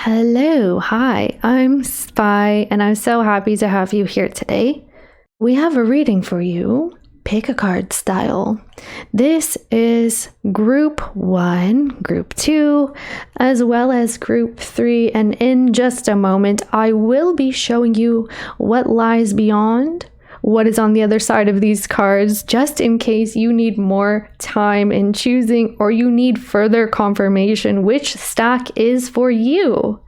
Hello, hi, I'm Spy, and I'm so happy to have you here today. We have a reading for you, pick a card style. This is Group 1, Group 2, as well as Group 3, and in just a moment, I will be showing you what lies beyond, what is on the other side of these cards, just in case you need more time in choosing or you need further confirmation which stack is for you.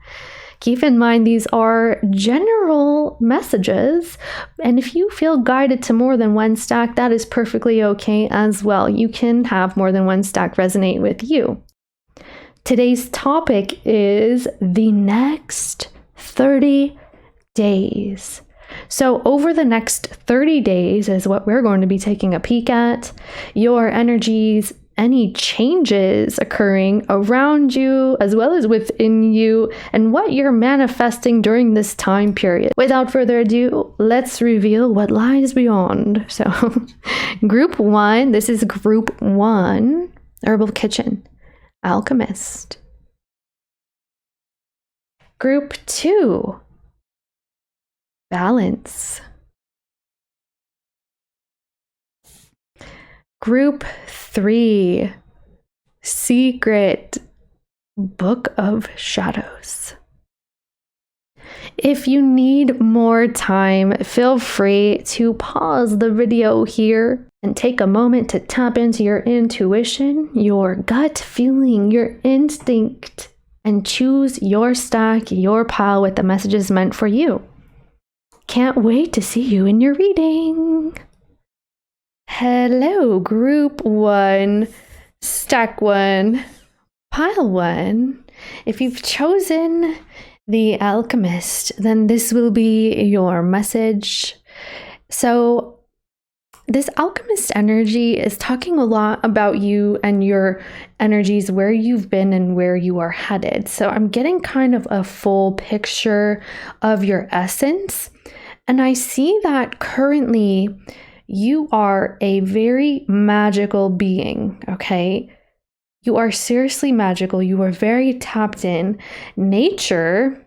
Keep in mind these are general messages, and if you feel guided to more than one stack, that is perfectly okay as well. You can have more than one stack resonate with you. Today's topic is the next 30 days. So over the next 30 days is what we're going to be taking a peek at. Your energies, any changes occurring around you as well as within you, and what you're manifesting during this time period. Without further ado, let's reveal what lies beyond. So Group 1, this is Group 1, Herbal Kitchen, Alchemist. Group 2, Balance. Group 3, Secret, Book of Shadows. If you need more time, feel free to pause the video here and take a moment to tap into your intuition, your gut feeling, your instinct, and choose your stack, your pile with the messages meant for you. Can't wait to see you in your reading. Hello, Group 1, Stack 1, Pile 1. If you've chosen the Alchemist, then this will be your message. So this Alchemist energy is talking a lot about you and your energies, where you've been and where you are headed. So I'm getting kind of a full picture of your essence. And I see that currently you are a very magical being, okay? You are seriously magical. You are very tapped in. Nature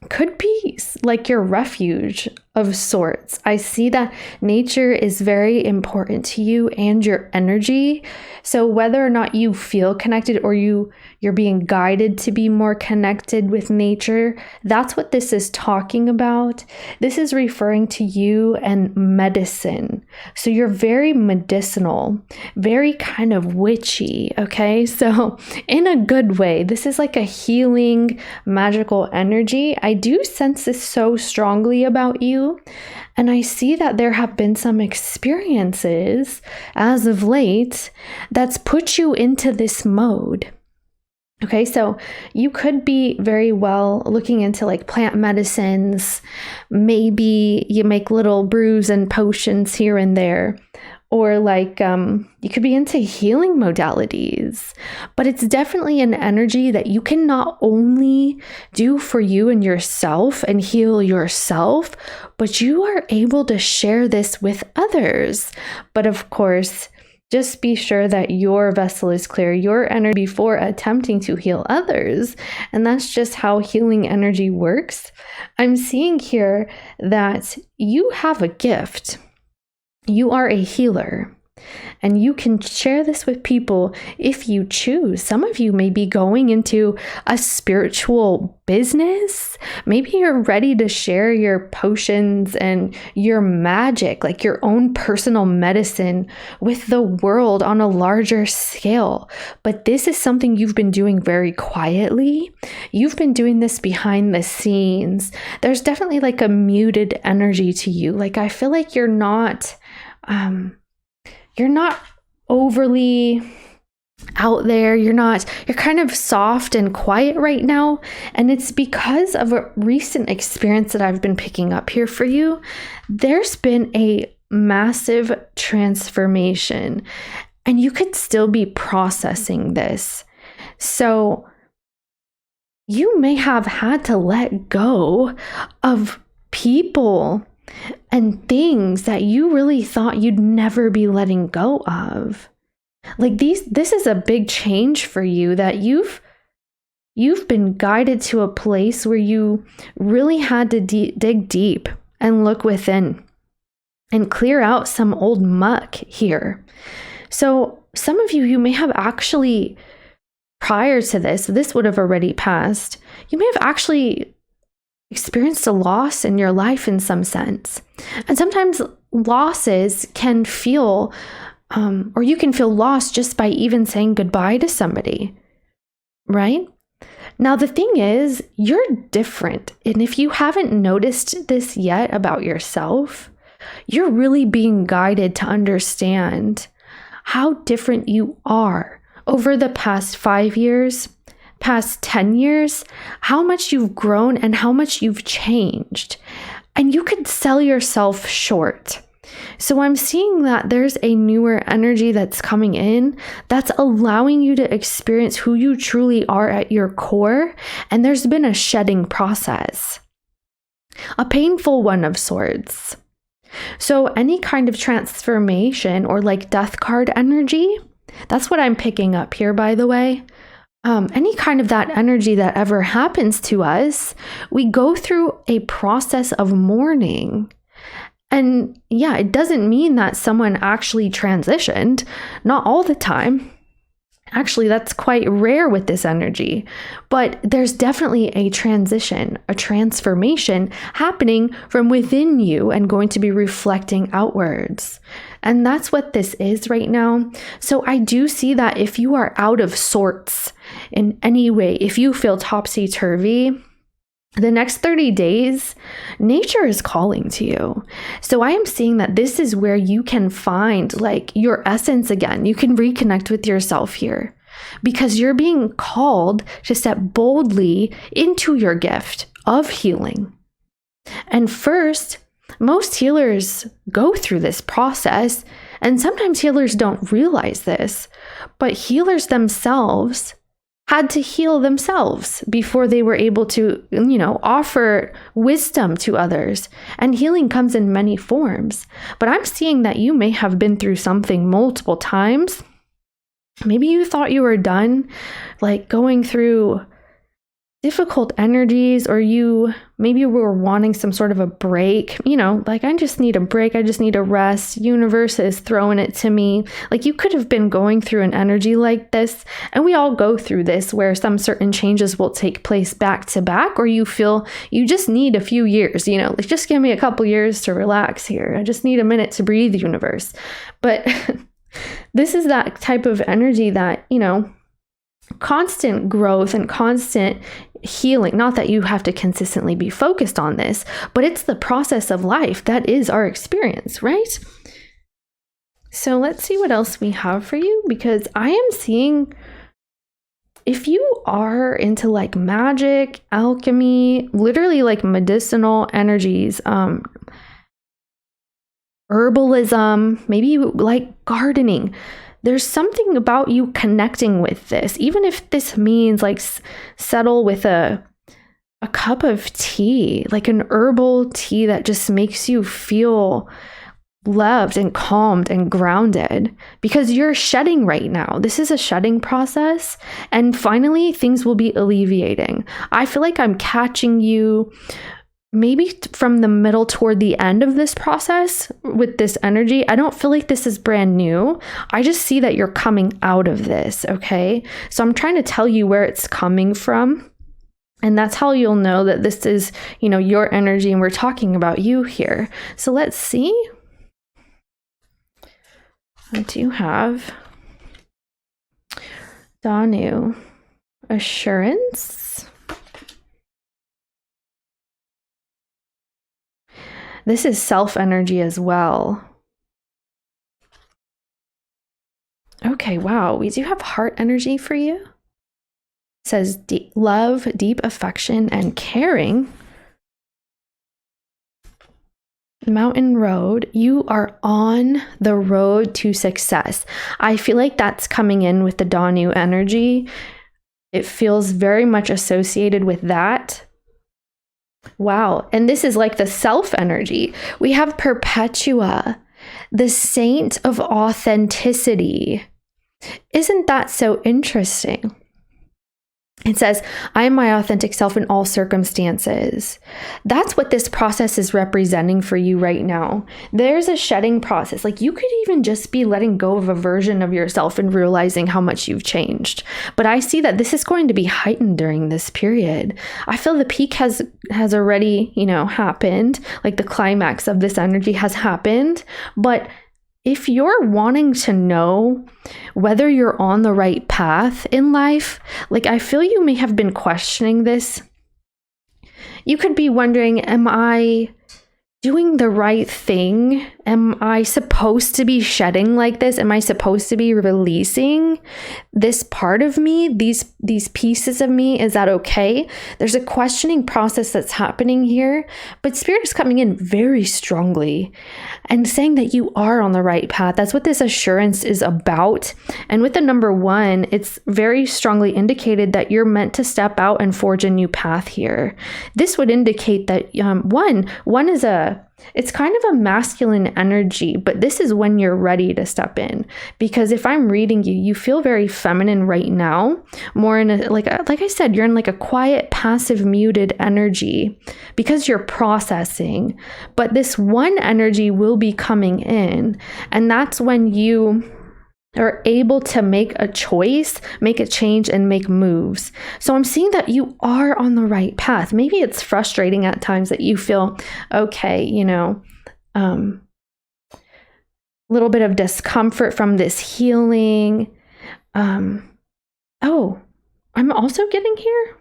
could be like your refuge of sorts. I see that nature is very important to you and your energy. So whether or not you feel connected or you're being guided to be more connected with nature, that's what this is talking about. This is referring to you and medicine. So you're very medicinal, very kind of witchy, okay? So in a good way, this is like a healing, magical energy. I do sense this so strongly about you. And I see that there have been some experiences as of late that's put you into this mode. Okay, so you could be very well looking into like plant medicines. Maybe you make little brews and potions here and there. Or like you could be into healing modalities, but it's definitely an energy that you can not only do for you and yourself and heal yourself, but you are able to share this with others. But of course, just be sure that your vessel is clear, your energy, before attempting to heal others. And that's just how healing energy works. I'm seeing here that you have a gift. You are a healer, and you can share this with people if you choose. Some of you may be going into a spiritual business. Maybe you're ready to share your potions and your magic, like your own personal medicine, with the world on a larger scale. But this is something you've been doing very quietly. You've been doing this behind the scenes. There's definitely like a muted energy to you. Like I feel like you're not overly out there. You're kind of soft and quiet right now. And it's because of a recent experience that I've been picking up here for you. There's been a massive transformation, and you could still be processing this. So you may have had to let go of people and things that you really thought you'd never be letting go of. Like this is a big change for you that you've you've been guided to a place where you really had to dig deep and look within and clear out some old muck here. So some of you may have actually, prior to this would have already passed, you may have actually experienced a loss in your life in some sense. And sometimes losses can feel, or you can feel lost just by even saying goodbye to somebody, right? Now, the thing is, you're different. And if you haven't noticed this yet about yourself, you're really being guided to understand how different you are over the past 5 years, past 10 years, how much you've grown and how much you've changed. And you could sell yourself short. So I'm seeing that there's a newer energy that's coming in that's allowing you to experience who you truly are at your core. And there's been a shedding process, a painful one of sorts. So any kind of transformation or like death card energy, that's what I'm picking up here, by the way. Any kind of that energy that ever happens to us, we go through a process of mourning. And yeah, it doesn't mean that someone actually transitioned, not all the time. Actually, that's quite rare with this energy, but there's definitely a transition, a transformation happening from within you and going to be reflecting outwards. And that's what this is right now. So I do see that if you are out of sorts in any way, if you feel topsy-turvy, the next 30 days, nature is calling to you. So I am seeing that this is where you can find like your essence again. You can reconnect with yourself here because you're being called to step boldly into your gift of healing. And first, most healers go through this process, and sometimes healers don't realize this, but healers themselves had to heal themselves before they were able to, offer wisdom to others. And healing comes in many forms. But I'm seeing that you may have been through something multiple times. Maybe you thought you were done, like going through difficult energies, or maybe you were wanting some sort of a break, like I just need a break. I just need a rest. Universe is throwing it to me. Like you could have been going through an energy like this, and we all go through this where some certain changes will take place back to back, or you feel you just need a few years, like just give me a couple years to relax here. I just need a minute to breathe, universe. But this is that type of energy that, constant growth and constant healing. Not that you have to consistently be focused on this, but it's the process of life. That is our experience, right? So let's see what else we have for you, because I am seeing if you are into like magic, alchemy, literally like medicinal energies, herbalism, maybe you like gardening. There's something about you connecting with this, even if this means like settle with a cup of tea, like an herbal tea that just makes you feel loved and calmed and grounded, because you're shedding right now. This is a shedding process, and finally things will be alleviating. I feel like I'm catching you maybe from the middle toward the end of this process with this energy. I don't feel like this is brand new. I just see that you're coming out of this, okay? So I'm trying to tell you where it's coming from. And that's how you'll know that this is, your energy, and we're talking about you here. So let's see. What do you have? Danu. Assurance. This is self energy as well. Okay, wow. We do have heart energy for you. It says love, deep affection, and caring. Mountain road. You are on the road to success. I feel like that's coming in with the Danu energy. It feels very much associated with that. Wow. And this is like the self energy. We have Perpetua, the saint of authenticity. Isn't that so interesting? It says, I am my authentic self in all circumstances. That's what this process is representing for you right now. There's a shedding process. Like, you could even just be letting go of a version of yourself and realizing how much you've changed. But I see that this is going to be heightened during this period. I feel the peak has already, happened. Like, the climax of this energy has happened. But if you're wanting to know whether you're on the right path in life, like, I feel you may have been questioning this. You could be wondering, am I doing the right thing? Am I supposed to be shedding like this? Am I supposed to be releasing this part of me, these pieces of me? Is that okay? There's a questioning process that's happening here, but Spirit is coming in very strongly and saying that you are on the right path. That's what this assurance is about. And with the number 1, it's very strongly indicated that you're meant to step out and forge a new path here. This would indicate that one is it's kind of a masculine energy, but this is when you're ready to step in. Because if I'm reading you, you feel very feminine right now, more in like I said, you're in like a quiet, passive, muted energy because you're processing. But this one energy will be coming in, and that's when you are able to make a choice, make a change, and make moves. So I'm seeing that you are on the right path. Maybe it's frustrating at times that you feel, okay, a little bit of discomfort from this healing. I'm also getting here.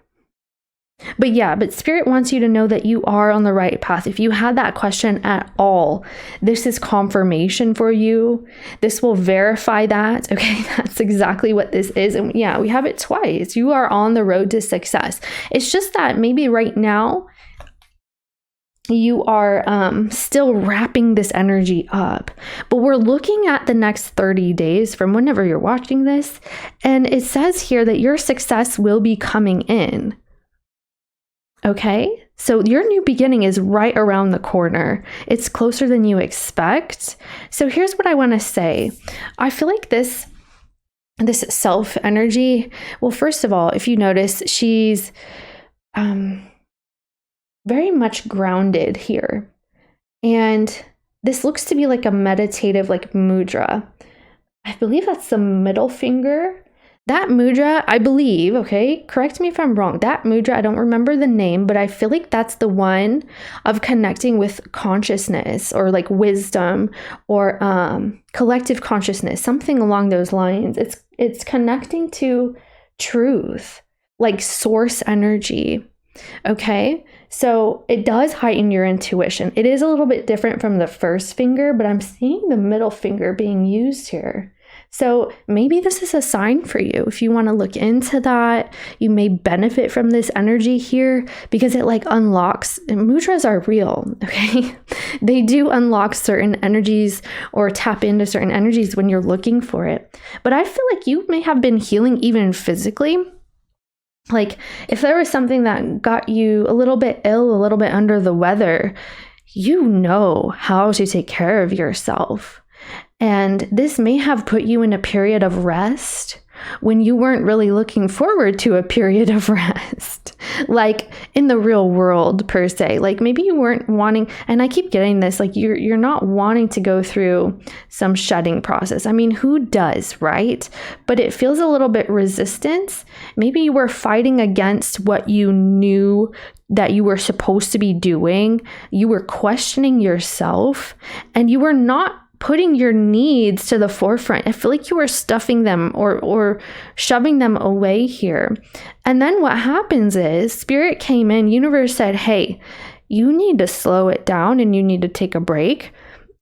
But Spirit wants you to know that you are on the right path. If you had that question at all, this is confirmation for you. This will verify that. Okay, that's exactly what this is. And yeah, we have it twice. You are on the road to success. It's just that maybe right now you are still wrapping this energy up. But we're looking at the next 30 days from whenever you're watching this. And it says here that your success will be coming in. Okay, so your new beginning is right around the corner. It's closer than you expect. So here's what I want to say. I feel like this self energy, well, first of all, if you notice, she's very much grounded here. And this looks to be like a meditative, like mudra. I believe that's the middle finger. That mudra, I believe, okay, correct me if I'm wrong. That mudra, I don't remember the name, but I feel like that's the one of connecting with consciousness or like wisdom or collective consciousness, something along those lines. It's connecting to truth, like source energy. Okay, so it does heighten your intuition. It is a little bit different from the first finger, but I'm seeing the middle finger being used here. So maybe this is a sign for you. If you want to look into that, you may benefit from this energy here because it like unlocks, mudras are real, okay? They do unlock certain energies or tap into certain energies when you're looking for it. But I feel like you may have been healing even physically. Like if there was something that got you a little bit ill, a little bit under the weather, you know how to take care of yourself. And this may have put you in a period of rest when you weren't really looking forward to a period of rest, like in the real world per se. Like maybe you weren't wanting, and I keep getting this, like you're not wanting to go through some shedding process. I mean, who does, right? But it feels a little bit resistance. Maybe you were fighting against what you knew that you were supposed to be doing. You were questioning yourself, and you were not putting your needs to the forefront. I feel like you were stuffing them or shoving them away here. And then what happens is Spirit came in, universe said, hey, you need to slow it down and you need to take a break.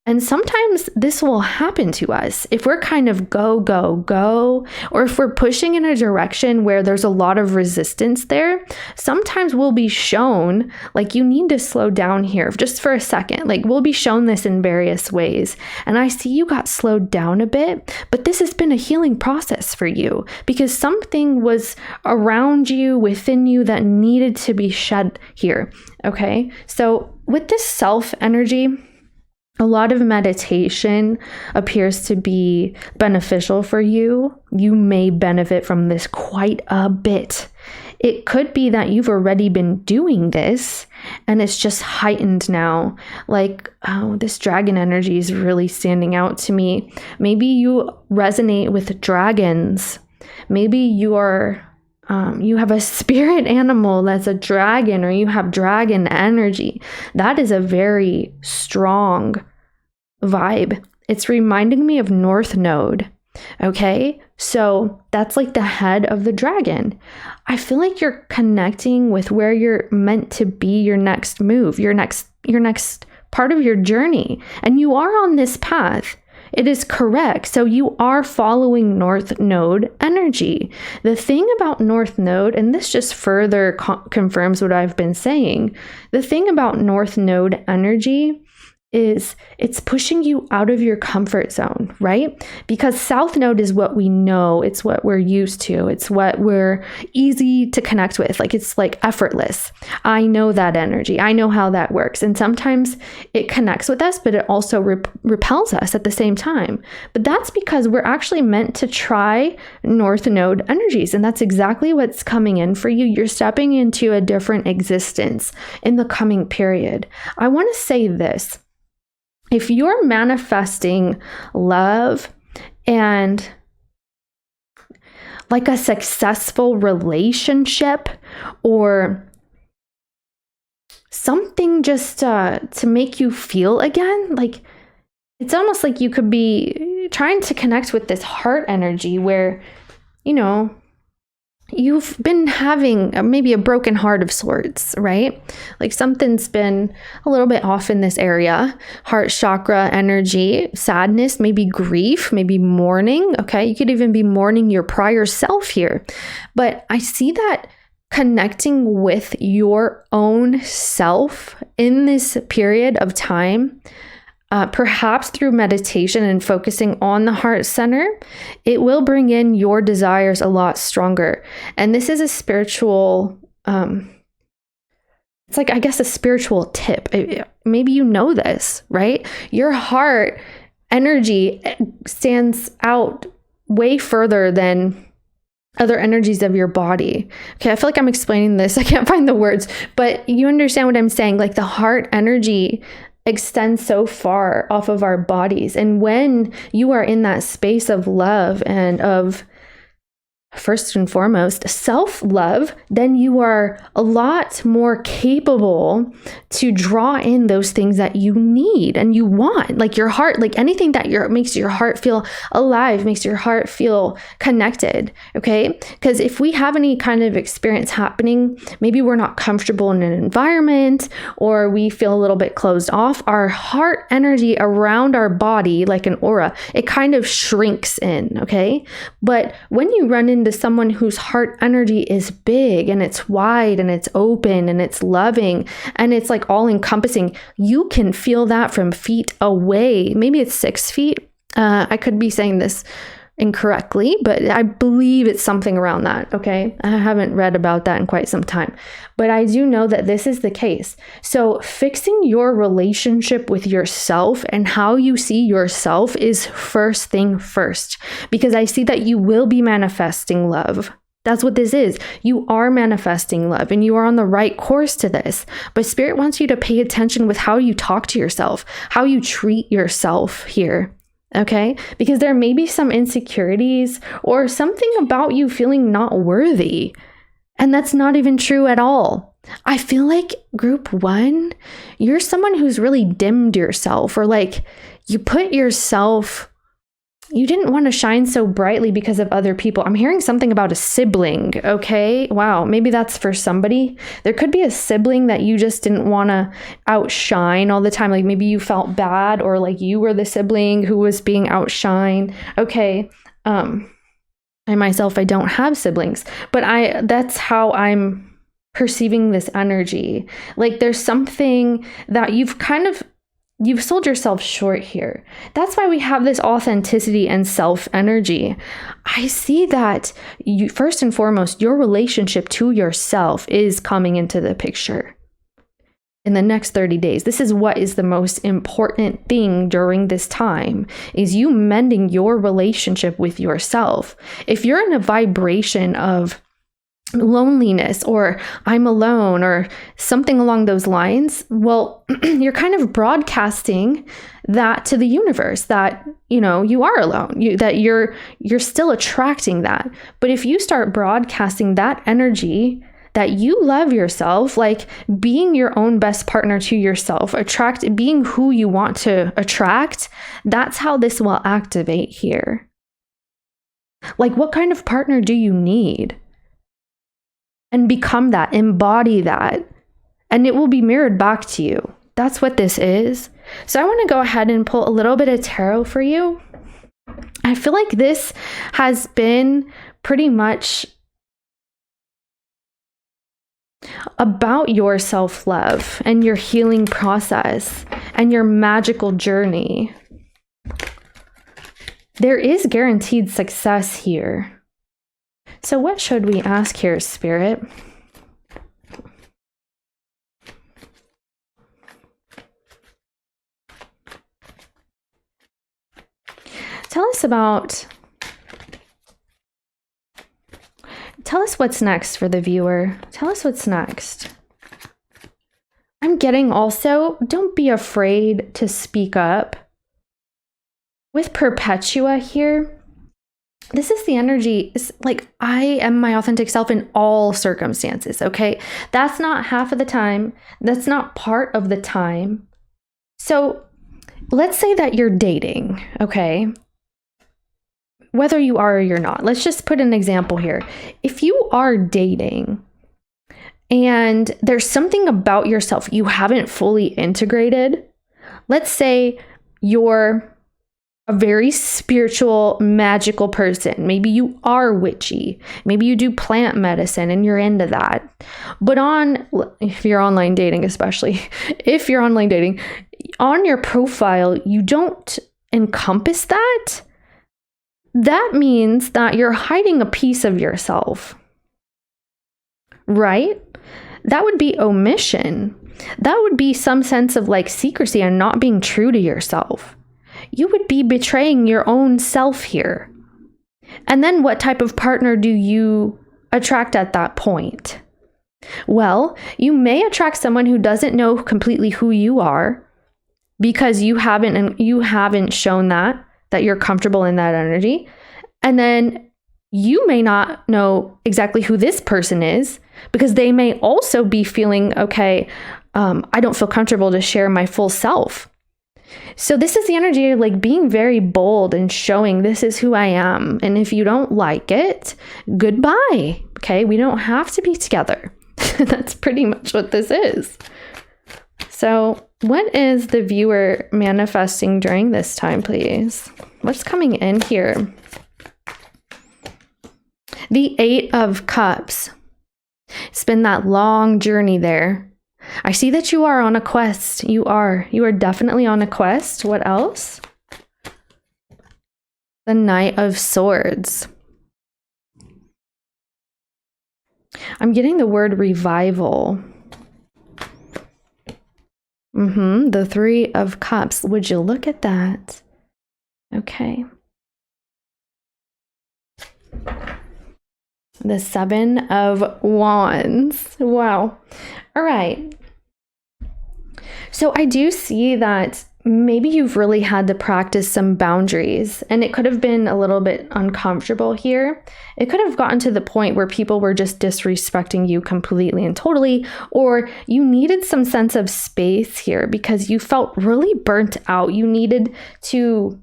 And sometimes this will happen to us if we're kind of go, or if we're pushing in a direction where there's a lot of resistance there. Sometimes we'll be shown like you need to slow down here just for a second. Like we'll be shown this in various ways. And I see you got slowed down a bit, but this has been a healing process for you because something was around you, within you that needed to be shed here. Okay. So with this self energy, a lot of meditation appears to be beneficial for you. You may benefit from this quite a bit it could be that you've already been doing this and it's just heightened now. Like, oh, this dragon energy is really standing out to me. Maybe you resonate with dragons. Maybe you have a spirit animal that's a dragon, or you have dragon energy. That is a very strong vibe. It's reminding me of North Node. Okay, so that's like the head of the dragon. I feel like you're connecting with where you're meant to be, your next move, your next part of your journey. And you are on this path. It is correct. So you are following North Node energy. The thing about North Node, and this just further confirms what I've been saying, the thing about North Node energy is it's pushing you out of your comfort zone, right? Because South Node is what we know. It's what we're used to. It's what we're easy to connect with. Like, it's like effortless. I know that energy. I know how that works. And sometimes it connects with us, but it also repels us at the same time. But that's because we're actually meant to try North Node energies. And that's exactly what's coming in for you. You're stepping into a different existence in the coming period. I want to say this. If you're manifesting love and like a successful relationship, or something just to make you feel again, like, it's almost like you could be trying to connect with this heart energy where, you know, you've been having maybe a broken heart of sorts, right? Like, something's been a little bit off in this area. Heart chakra energy, sadness, maybe grief, maybe mourning. Okay, you could even be mourning your prior self here. But I see that connecting with your own self in this period of time, perhaps through meditation and focusing on the heart center, it will bring in your desires a lot stronger. And this is a spiritual, it's like, I guess, a spiritual tip. Maybe you know this, right? Your heart energy stands out way further than other energies of your body. Okay, I feel like I'm explaining this. I can't find the words, but you understand what I'm saying. Like, the heart energy extends so far off of our bodies. And when you are in that space of love and of, first and foremost, self-love, then you are a lot more capable to draw in those things that you need and you want. Like, your heart, like anything that makes your heart feel alive, makes your heart feel connected, okay? Because if we have any kind of experience happening, maybe we're not comfortable in an environment, or we feel a little bit closed off, our heart energy around our body, like an aura, it kind of shrinks in, okay? But when you run into someone whose heart energy is big and it's wide and it's open and it's loving and it's like all encompassing, you can feel that from feet away. Maybe it's 6 feet. I could be saying this incorrectly, but I believe it's something around that. Okay. I haven't read about that in quite some time, but I do know that this is the case. So fixing your relationship with yourself and how you see yourself is first thing first, because I see that you will be manifesting love. That's what this is. You are manifesting love and you are on the right course to this. But Spirit wants you to pay attention with how you talk to yourself, how you treat yourself here. Okay, because there may be some insecurities or something about you feeling not worthy. And that's not even true at all. I feel like group 1, you're someone who's really dimmed yourself, or like you put yourself, you didn't want to shine so brightly because of other people. I'm hearing something about a sibling. Okay. Wow. Maybe that's for somebody. There could be a sibling that you just didn't want to outshine all the time. Like, maybe you felt bad, or like you were the sibling who was being outshined. Okay. I myself, I don't have siblings, but that's how I'm perceiving this energy. Like, there's something that you've sold yourself short here. That's why we have this authenticity and self energy. I see that you, first and foremost, your relationship to yourself is coming into the picture in the next 30 days. This is what is the most important thing during this time, is you mending your relationship with yourself. If you're in a vibration of loneliness, or I'm alone, or something along those lines, well, you're kind of broadcasting that to the universe, that, you know, you are alone, that you're still attracting that. But if you start broadcasting that energy, that you love yourself, like being your own best partner to yourself, being who you want to attract, that's how this will activate here. Like, what kind of partner do you need? And become that, embody that, and it will be mirrored back to you. That's what this is. So I want to go ahead and pull a little bit of tarot for you. I feel like this has been pretty much about your self-love and your healing process and your magical journey. There is guaranteed success here. So what should we ask here, Spirit? Tell us what's next for the viewer. Tell us what's next. I'm getting also, don't be afraid to speak up. With Perpetua here, this is the energy, it's like, I am my authentic self in all circumstances, okay? That's not half of the time. That's not part of the time. So let's say that you're dating, okay? Whether you are or you're not. Let's just put an example here. If you are dating and there's something about yourself you haven't fully integrated, let's say you're a very spiritual, magical person. Maybe you are witchy. Maybe you do plant medicine and you're into that. But if you're online dating, especially, if you're online dating, on your profile, you don't encompass that. That means that you're hiding a piece of yourself, right? That would be omission. That would be some sense of like secrecy and not being true to yourself. You would be betraying your own self here. And then what type of partner do you attract at that point? Well, you may attract someone who doesn't know completely who you are because you haven't shown that you're comfortable in that energy. And then you may not know exactly who this person is because they may also be feeling, okay, I don't feel comfortable to share my full self. So this is the energy of like being very bold and showing this is who I am. And if you don't like it, goodbye. Okay, we don't have to be together. That's pretty much what this is. So what is the viewer manifesting during this time, please? What's coming in here? The 8 of Cups. It's been that long journey there. I see that you are on a quest. You are definitely on a quest. What else? The Knight of Swords. I'm getting the word revival. The 3 of Cups. Would you look at that? Okay. The 7 of Wands. Wow. All right. So I do see that maybe you've really had to practice some boundaries, and it could have been a little bit uncomfortable here. It could have gotten to the point where people were just disrespecting you completely and totally, or you needed some sense of space here because you felt really burnt out. You needed to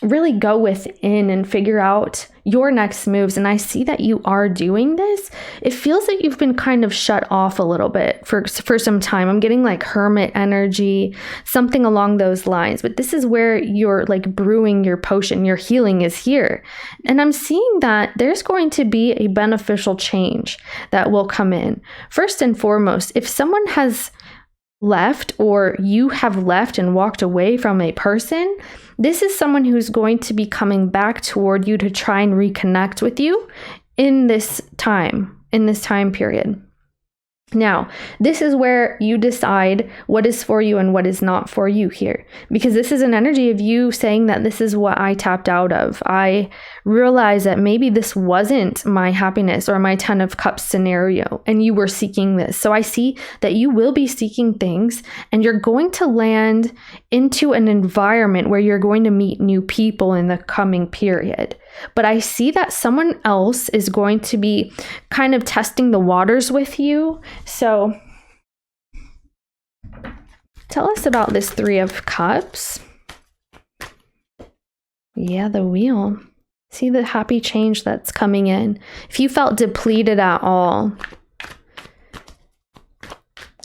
really go within and figure out your next moves. And I see that you are doing this. It feels that you've been kind of shut off a little bit for some time. I'm getting like hermit energy, something along those lines. But this is where you're like brewing your potion. Your healing is here. And I'm seeing that there's going to be a beneficial change that will come in. First and foremost, if someone has left or you have left and walked away from a person, this is someone who's going to be coming back toward you to try and reconnect with you in this time period. Now, this is where you decide what is for you and what is not for you here, because this is an energy of you saying that this is what I tapped out of. I realized that maybe this wasn't my happiness or my 10 of Cups scenario, and you were seeking this. So I see that you will be seeking things, and you're going to land into an environment where you're going to meet new people in the coming period. But I see that someone else is going to be kind of testing the waters with you. So tell us about this 3 of Cups. Yeah, the Wheel. See the happy change that's coming in. If you felt depleted at all,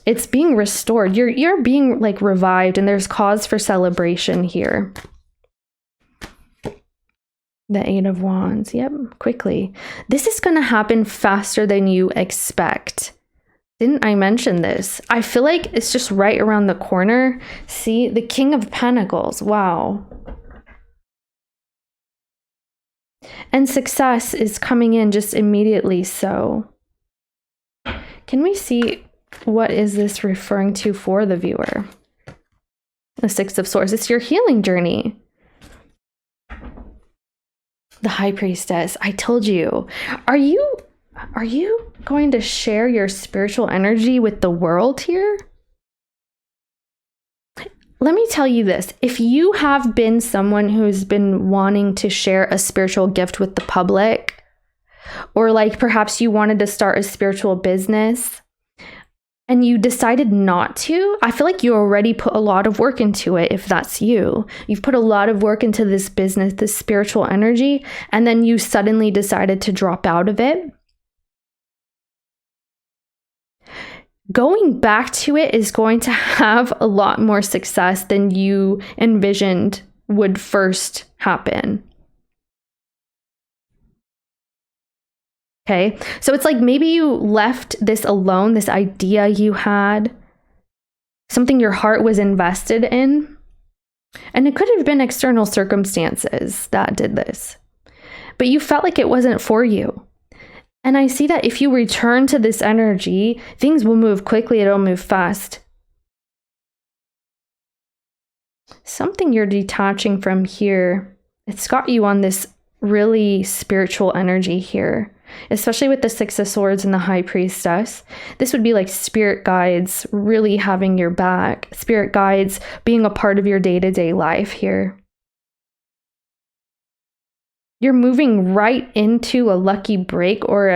it's being restored. You're being like revived, and there's cause for celebration here. The 8 of Wands. Yep, quickly. This is going to happen faster than you expect. Didn't I mention this? I feel like it's just right around the corner. See, the King of Pentacles. Wow. And success is coming in just immediately. So can we see what is this referring to for the viewer? The 6 of Swords. It's your healing journey. The High Priestess. I told you. Are you going to share your spiritual energy with the world here? Let me tell you this. If you have been someone who's been wanting to share a spiritual gift with the public, or like perhaps you wanted to start a spiritual business and you decided not to, I feel like you already put a lot of work into it. If that's you, you've put a lot of work into this business, this spiritual energy, and then you suddenly decided to drop out of it. Going back to it is going to have a lot more success than you envisioned would first happen. Okay, so it's like maybe you left this alone, this idea you had, something your heart was invested in, and it could have been external circumstances that did this, but you felt like it wasn't for you. And I see that if you return to this energy, things will move quickly, it'll move fast. Something you're detaching from here, it's got you on this really spiritual energy here. Especially with the 6 of Swords and the High Priestess. This would be like spirit guides really having your back. Spirit guides being a part of your day-to-day life here. You're moving right into a lucky break or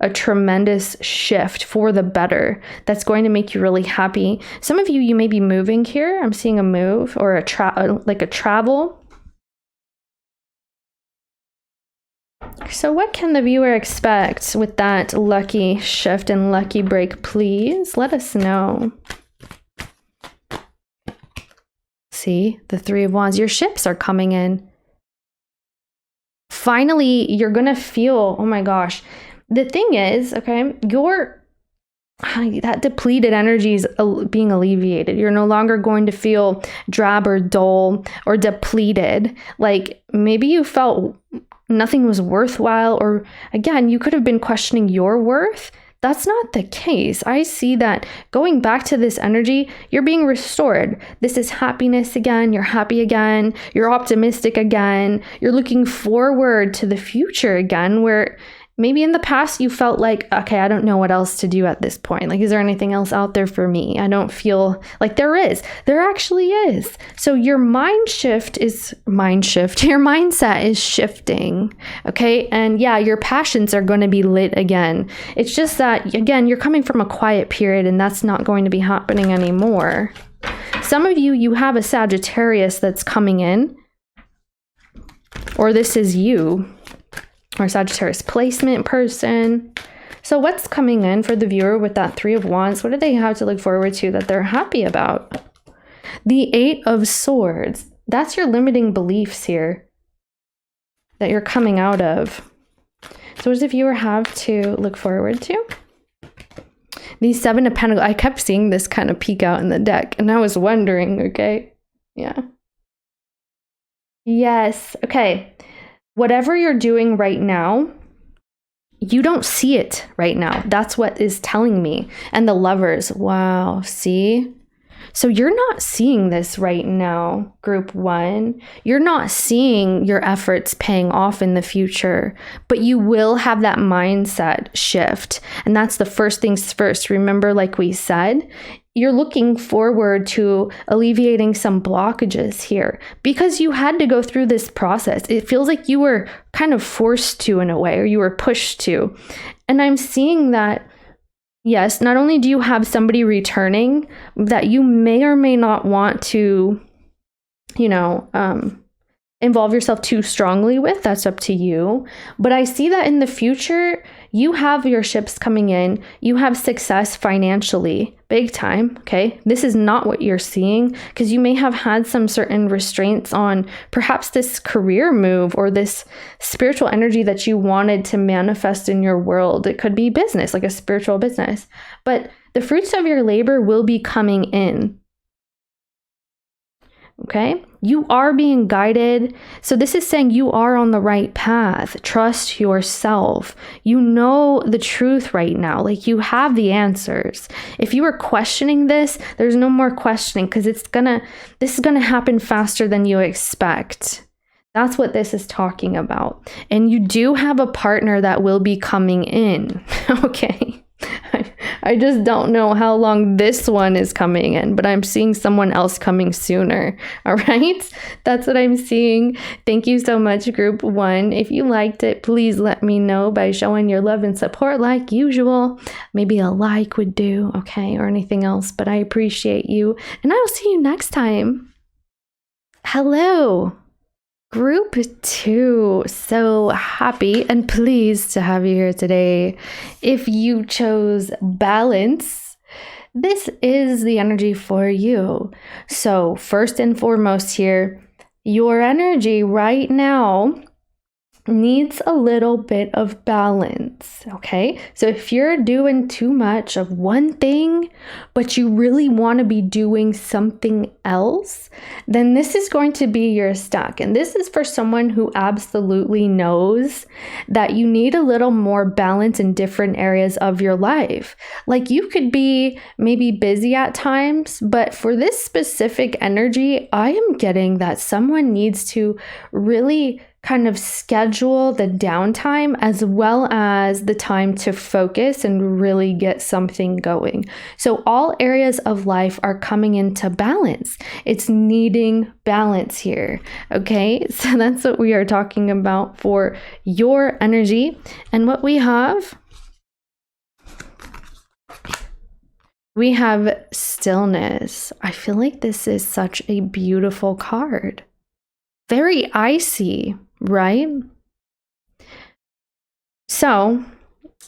a tremendous shift for the better that's going to make you really happy. Some of you may be moving here. I'm seeing a move or a travel. So what can the viewer expect with that lucky shift and lucky break? Please let us know. See, the 3 of Wands. Your ships are coming in. Finally, you're going to feel, oh my gosh. The thing is, okay, that depleted energy is being alleviated. You're no longer going to feel drab or dull or depleted. Like maybe you felt nothing was worthwhile, or again, you could have been questioning your worth. That's not the case. I see that going back to this energy, you're being restored. This is happiness again. You're happy again. You're optimistic again. You're looking forward to the future again, where maybe in the past you felt like, okay, I don't know what else to do at this point. Like, is there anything else out there for me? I don't feel like there is. There actually is. So your your mindset is shifting. Okay. And yeah, your passions are going to be lit again. It's just that, again, you're coming from a quiet period, and that's not going to be happening anymore. Some of you have a Sagittarius that's coming in, or this is you. Or Sagittarius placement person. So what's coming in for the viewer with that 3 of Wands? What do they have to look forward to that they're happy about? The 8 of Swords. That's your limiting beliefs here that you're coming out of. So what does the viewer have to look forward to? The 7 of Pentacles. I kept seeing this kind of peek out in the deck, and I was wondering, okay? Yeah. Yes. Okay. Whatever you're doing right now, you don't see it right now. That's what is telling me. And the Lovers, wow, see? So you're not seeing this right now, group 1. You're not seeing your efforts paying off in the future, but you will have that mindset shift. And that's the first things first. Remember, like we said, you're looking forward to alleviating some blockages here because you had to go through this process. It feels like you were kind of forced to in a way, or you were pushed to. And I'm seeing that, yes, not only do you have somebody returning that you may or may not want to, involve yourself too strongly with, that's up to you. But I see that in the future, you have your ships coming in, you have success financially, big time, okay? This is not what you're seeing because you may have had some certain restraints on perhaps this career move or this spiritual energy that you wanted to manifest in your world. It could be business, like a spiritual business, but the fruits of your labor will be coming in. Okay, you are being guided. So this is saying you are on the right path. Trust yourself. You know the truth right now. Like, you have the answers. If you were questioning this, there's no more questioning because this is gonna happen faster than you expect. That's what this is talking about. And you do have a partner that will be coming in. Okay. I just don't know how long this one is coming in, but I'm seeing someone else coming sooner. All right. That's what I'm seeing. Thank you so much, group 1. If you liked it, please let me know by showing your love and support like usual. Maybe a like would do, okay, or anything else, but I appreciate you. And I will see you next time. Hello. Group 2, so happy and pleased to have you here today. If you chose balance, this is the energy for you. So first and foremost here, your energy right now needs a little bit of balance, okay? So if you're doing too much of one thing, but you really want to be doing something else, then this is going to be your stuck. And this is for someone who absolutely knows that you need a little more balance in different areas of your life. Like, you could be maybe busy at times, but for this specific energy, I am getting that someone needs to really kind of schedule the downtime as well as the time to focus and really get something going. So all areas of life are coming into balance. It's needing balance here. Okay, so that's what we are talking about for your energy. And what we have stillness. I feel like this is such a beautiful card. Very icy, right? So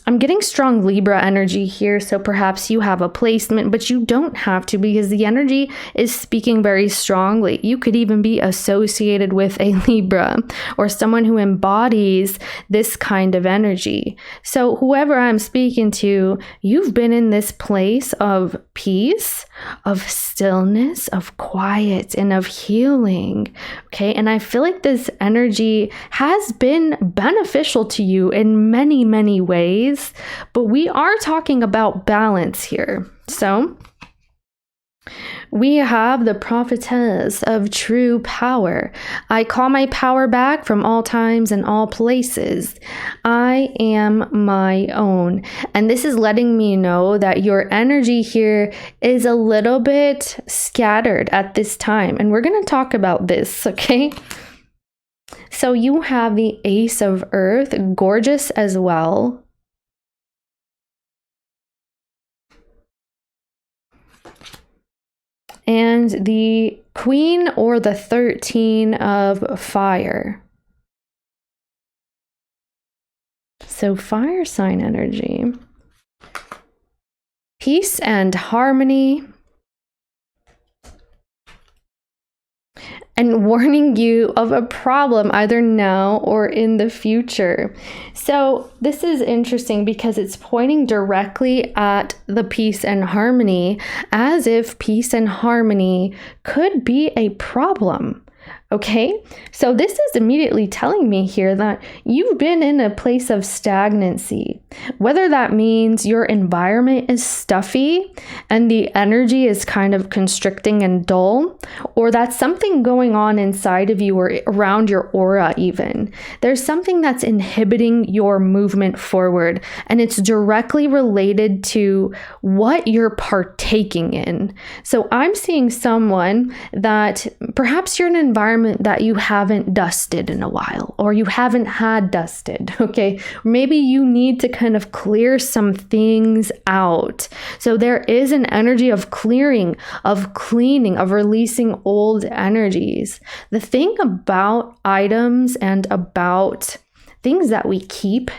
I'm getting strong Libra energy here, so perhaps you have a placement, but you don't have to because the energy is speaking very strongly. You could even be associated with a Libra or someone who embodies this kind of energy. So whoever I'm speaking to, you've been in this place of peace, of stillness, of quiet, and of healing. Okay, and I feel like this energy has been beneficial to you in many, many ways. But we are talking about balance here. So we have the prophetess of true power. I call my power back from all times and all places. I am my own. And this is letting me know that your energy here is a little bit scattered at this time. And we're going to talk about this, okay? So you have the Ace of Earth, gorgeous as well. And the Queen or the 13 of Fire. So fire sign energy. Peace and harmony. And warning you of a problem either now or in the future. So this is interesting because it's pointing directly at the peace and harmony, as if peace and harmony could be a problem. Okay, so this is immediately telling me here that you've been in a place of stagnancy. Whether that means your environment is stuffy and the energy is kind of constricting and dull, or that's something going on inside of you or around your aura even. There's something that's inhibiting your movement forward, and it's directly related to what you're partaking in. So I'm seeing someone that perhaps you're in an environment that you haven't dusted in a while, or you haven't had dusted, okay? Maybe you need to kind of clear some things out. So there is an energy of clearing, of cleaning, of releasing old energies. The thing about items and about things that we keep,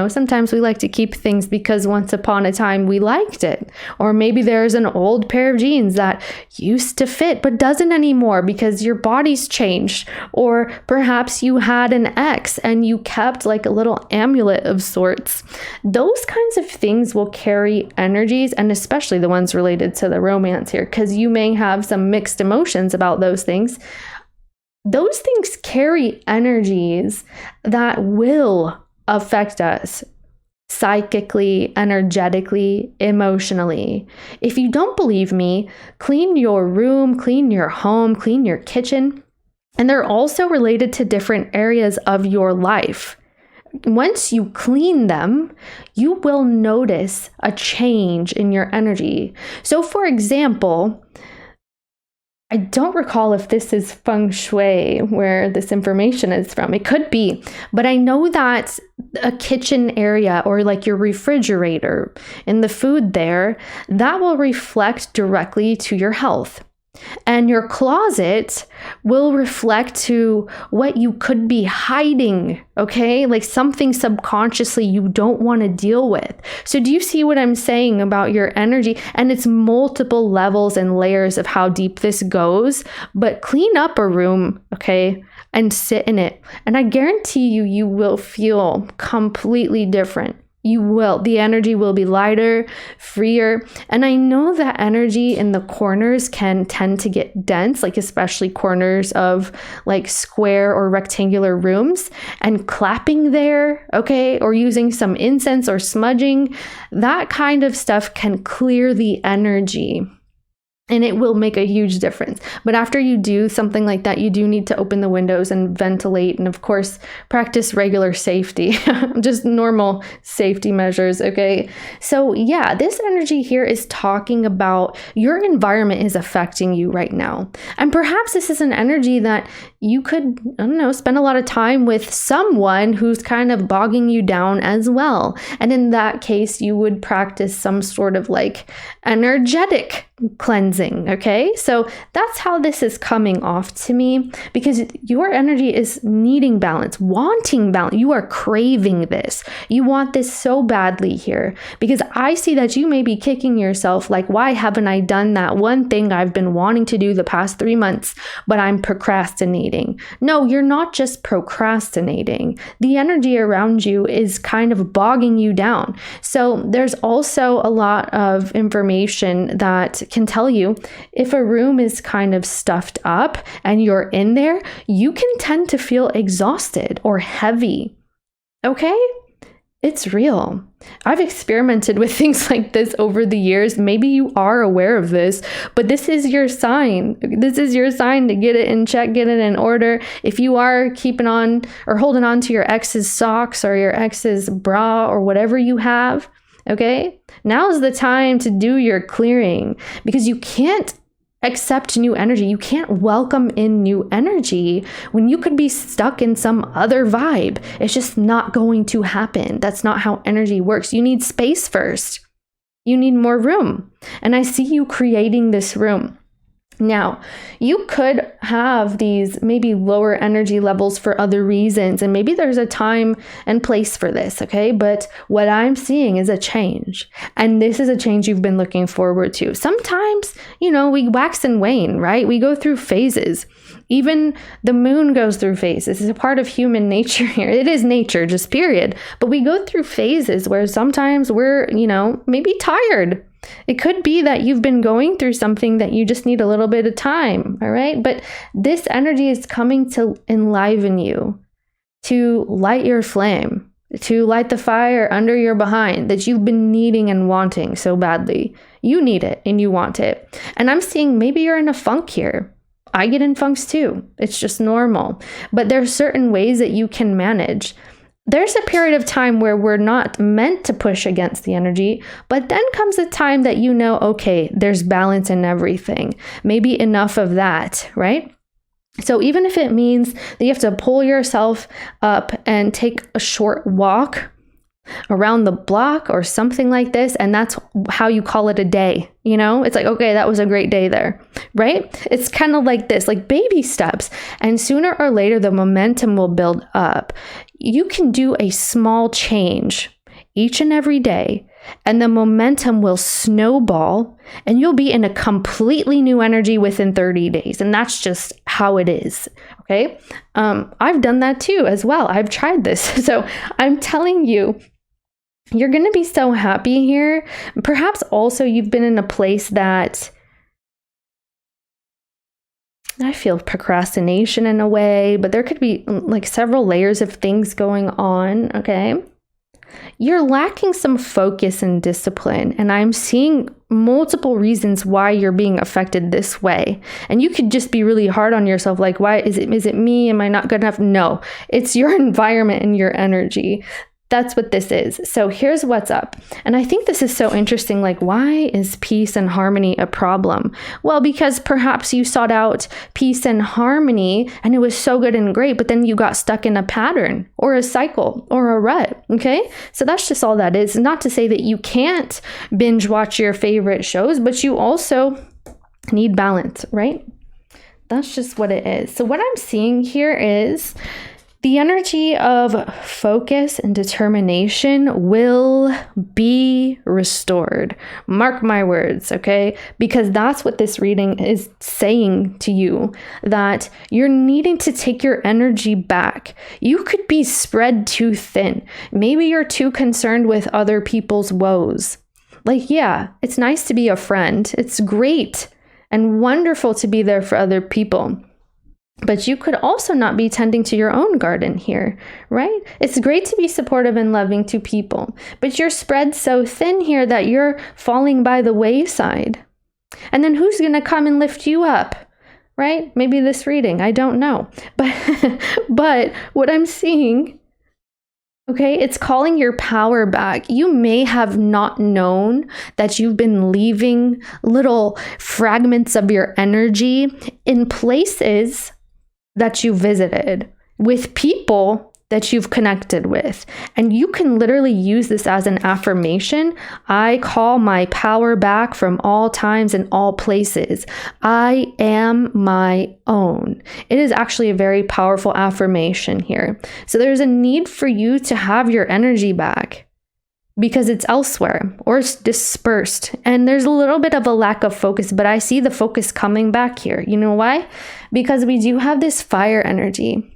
sometimes we like to keep things because once upon a time we liked it. Or maybe there's an old pair of jeans that used to fit but doesn't anymore because your body's changed. Or perhaps you had an ex and you kept like a little amulet of sorts. Those kinds of things will carry energies, and especially the ones related to the romance here, because you may have some mixed emotions about those things. Those things carry energies that will affect us psychically, energetically, emotionally. If you don't believe me, clean your room, clean your home, clean your kitchen. And they're also related to different areas of your life. Once you clean them, you will notice a change in your energy. So for example, I don't recall if this is feng shui where this information is from. It could be, but I know that a kitchen area or like your refrigerator and the food there, that will reflect directly to your health. And your closet will reflect to what you could be hiding, okay? Like something subconsciously you don't want to deal with. So do you see what I'm saying about your energy? And it's multiple levels and layers of how deep this goes. But clean up a room, okay? And sit in it. And I guarantee you, you will feel completely different. You will. The energy will be lighter, freer. And I know that energy in the corners can tend to get dense, like especially corners of like square or rectangular rooms, and clapping there, okay, or using some incense or smudging, that kind of stuff can clear the energy. And it will make a huge difference. But after you do something like that, you do need to open the windows and ventilate. And of course, practice regular safety, just normal safety measures, okay? So yeah, this energy here is talking about your environment is affecting you right now. And perhaps this is an energy that you could, spend a lot of time with someone who's kind of bogging you down as well. And in that case, you would practice some sort of like energetic cleansing, okay? So that's how this is coming off to me, because your energy is needing balance, wanting balance. You are craving this. You want this so badly here, because I see that you may be kicking yourself like, why haven't I done that one thing I've been wanting to do the past 3 months, but I'm procrastinating. No, you're not just procrastinating. The energy around you is kind of bogging you down. So there's also a lot of information that can tell you if a room is kind of stuffed up and you're in there, you can tend to feel exhausted or heavy. Okay? It's real. I've experimented with things like this over the years. Maybe you are aware of this, but this is your sign. This is your sign to get it in check, get it in order. If you are keeping on or holding on to your ex's socks or your ex's bra or whatever you have, okay, now's the time to do your clearing, because you can't accept new energy. You can't welcome in new energy when you could be stuck in some other vibe. It's just not going to happen. That's not how energy works. You need space first. You need more room. And I see you creating this room. Now, you could have these maybe lower energy levels for other reasons, and maybe there's a time and place for this, okay? But what I'm seeing is a change, and this is a change you've been looking forward to. Sometimes, we wax and wane, right? We go through phases. Even the moon goes through phases. It's a part of human nature here. It is nature, just period. But we go through phases where sometimes we're, maybe tired. It could be that you've been going through something that you just need a little bit of time, all right? But this energy is coming to enliven you, to light your flame, to light the fire under your behind that you've been needing and wanting so badly. You need it and you want it. And I'm seeing maybe you're in a funk here. I get in funks too. It's just normal. But there are certain ways that you can manage. There's a period of time where we're not meant to push against the energy, but then comes a time that you know, okay, there's balance in everything. Maybe enough of that, right? So even if it means that you have to pull yourself up and take a short walk around the block or something like this, and that's how you call it a day, you know? It's like, okay, that was a great day there, right? It's kind of like this, like baby steps. And sooner or later, the momentum will build up. You can do a small change each and every day, and the momentum will snowball, and you'll be in a completely new energy within 30 days. And that's just how it is. Okay. I've done that too as well. I've tried this. So I'm telling you, you're going to be so happy here. Perhaps also you've been in a place that I feel procrastination in a way, but there could be like several layers of things going on. Okay. You're lacking some focus and discipline, and I'm seeing multiple reasons why you're being affected this way. And you could just be really hard on yourself, like, why is it me? Am I not good enough? No, it's your environment and your energy. That's what this is. So here's what's up. And I think this is so interesting. Like, why is peace and harmony a problem? Well, because perhaps you sought out peace and harmony and it was so good and great, but then you got stuck in a pattern or a cycle or a rut. Okay. So that's just all that is. Not to say that you can't binge watch your favorite shows, but you also need balance, right? That's just what it is. So what I'm seeing here is the energy of focus and determination will be restored. Mark my words, okay? Because that's what this reading is saying to you, that you're needing to take your energy back. You could be spread too thin. Maybe you're too concerned with other people's woes. Like, yeah, it's nice to be a friend. It's great and wonderful to be there for other people. But you could also not be tending to your own garden here, right? It's great to be supportive and loving to people, but you're spread so thin here that you're falling by the wayside. And then who's going to come and lift you up, right? Maybe this reading, I don't know. But what I'm seeing, okay, it's calling your power back. You may have not known that you've been leaving little fragments of your energy in places that you visited, with people that you've connected with. And you can literally use this as an affirmation. I call my power back from all times and all places. I am my own. It is actually a very powerful affirmation here. So there's a need for you to have your energy back, because it's elsewhere or it's dispersed. And there's a little bit of a lack of focus, but I see the focus coming back here. You know why? Because we do have this fire energy.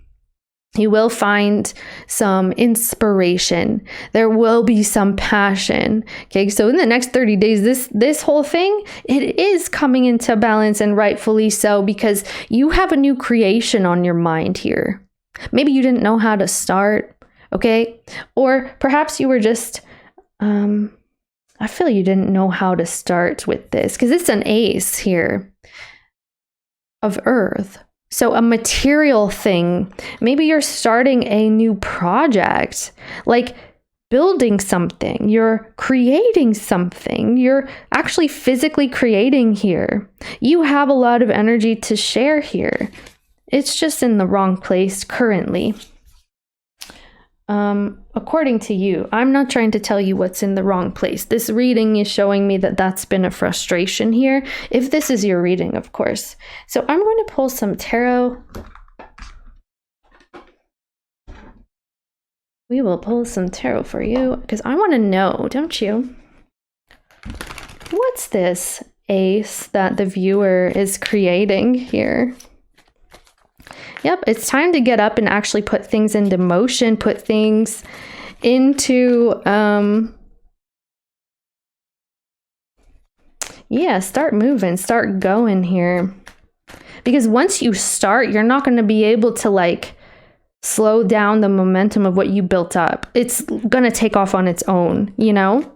You will find some inspiration. There will be some passion. Okay, so in the next 30 days, this whole thing, it is coming into balance, and rightfully so, because you have a new creation on your mind here. Maybe you didn't know how to start, okay? Or perhaps you were just I feel you didn't know how to start with this, because it's an ace here of earth. So a material thing, maybe you're starting a new project, like building something, you're creating something, you're actually physically creating here. You have a lot of energy to share here. It's just in the wrong place currently. According to you, I'm not trying to tell you what's in the wrong place. This reading is showing me that that's been a frustration here, if this is your reading, of course. So I'm going to pull some tarot. We will pull some tarot for you, because I want to know, don't you? What's this ace that the viewer is creating here? Yep, it's time to get up and actually put things into motion, put things into Yeah, start moving, start going here. Because once you start, you're not going to be able to like slow down the momentum of what you built up. It's going to take off on its own, you know?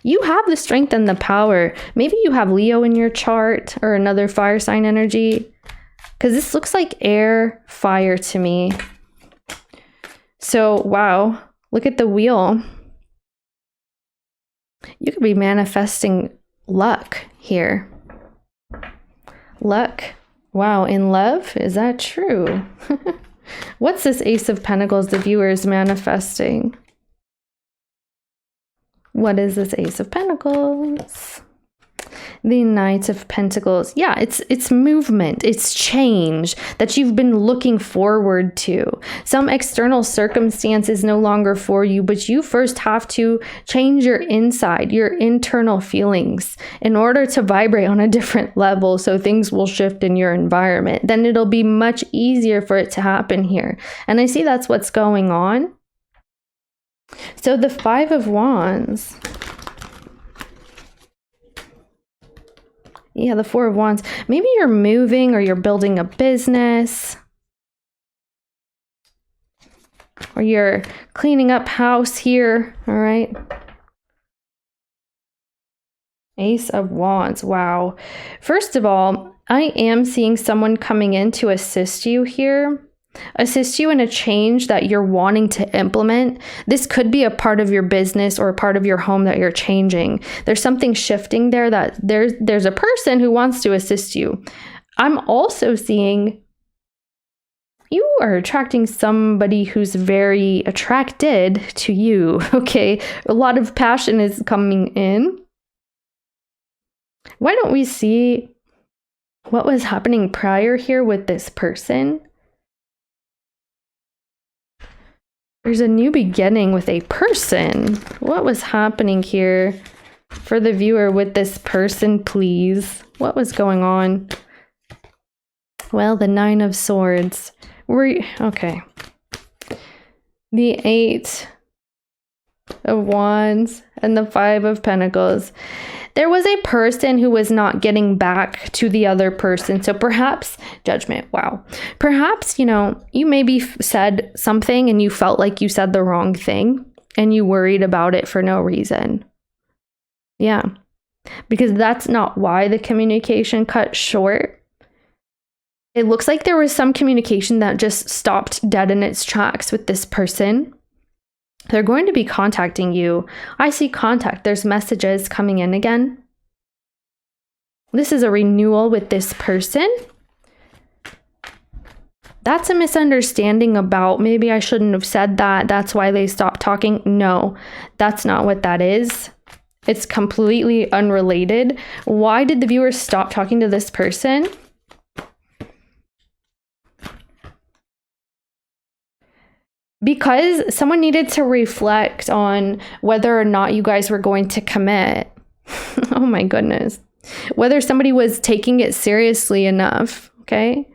You have the strength and the power. Maybe you have Leo in your chart or another fire sign energy, because this looks like air, fire to me. So, wow, look at the wheel. You could be manifesting luck here. Luck. Wow, in love? Is that true? What's this Ace of Pentacles the viewer is manifesting? What is this Ace of Pentacles? The Knight of Pentacles. Yeah, it's movement, it's change that you've been looking forward to. Some external circumstance is no longer for you, but you first have to change your inside, your internal feelings in order to vibrate on a different level, so things will shift in your environment. Then it'll be much easier for it to happen here. And I see that's what's going on. So the Five of Wands. Yeah, the Four of Wands. Maybe you're moving or you're building a business. Or you're cleaning up house here, all right? Ace of Wands, wow. First of all, I am seeing someone coming in to assist you here. Assist you in a change that you're wanting to implement. This could be a part of your business or a part of your home that you're changing. There's something shifting there, that there's a person who wants to assist you. I'm also seeing you are attracting somebody who's very attracted to you. Okay, a lot of passion is coming in. Why don't we see what was happening prior here with this person? There's a new beginning with a person. What was happening here for the viewer with this person, please? What was going on? Well, the Nine of Swords. Okay. The Eight of Wands and the Five of Pentacles. There was a person who was not getting back to the other person. So perhaps, judgment, wow. Perhaps, you know, you maybe said something and you felt like you said the wrong thing and you worried about it for no reason. Yeah, because that's not why the communication cut short. It looks like there was some communication that just stopped dead in its tracks with this person. They're going to be contacting you. I see contact. There's messages coming in again. This is a renewal with this person. That's a misunderstanding about maybe I shouldn't have said that. That's why they stopped talking. No, that's not what that is. It's completely unrelated. Why did the viewer stop talking to this person? Because someone needed to reflect on whether or not you guys were going to commit. Oh my goodness. Whether somebody was taking it seriously enough, okay?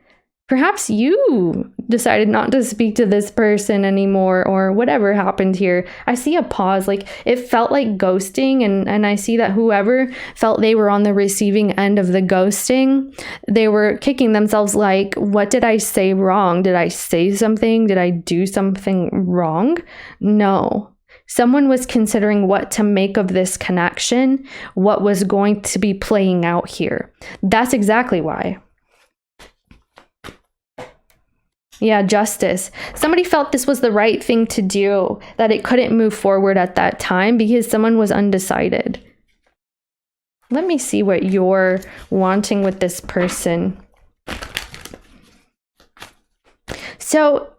Perhaps you decided not to speak to this person anymore or whatever happened here. I see a pause, like it felt like ghosting, and I see that whoever felt they were on the receiving end of the ghosting, they were kicking themselves like, what did I say wrong? Did I say something? Did I do something wrong? No. Someone was considering what to make of this connection, what was going to be playing out here. That's exactly why. Yeah, justice. Somebody felt this was the right thing to do, that it couldn't move forward at that time because someone was undecided. Let me see what you're wanting with this person. So,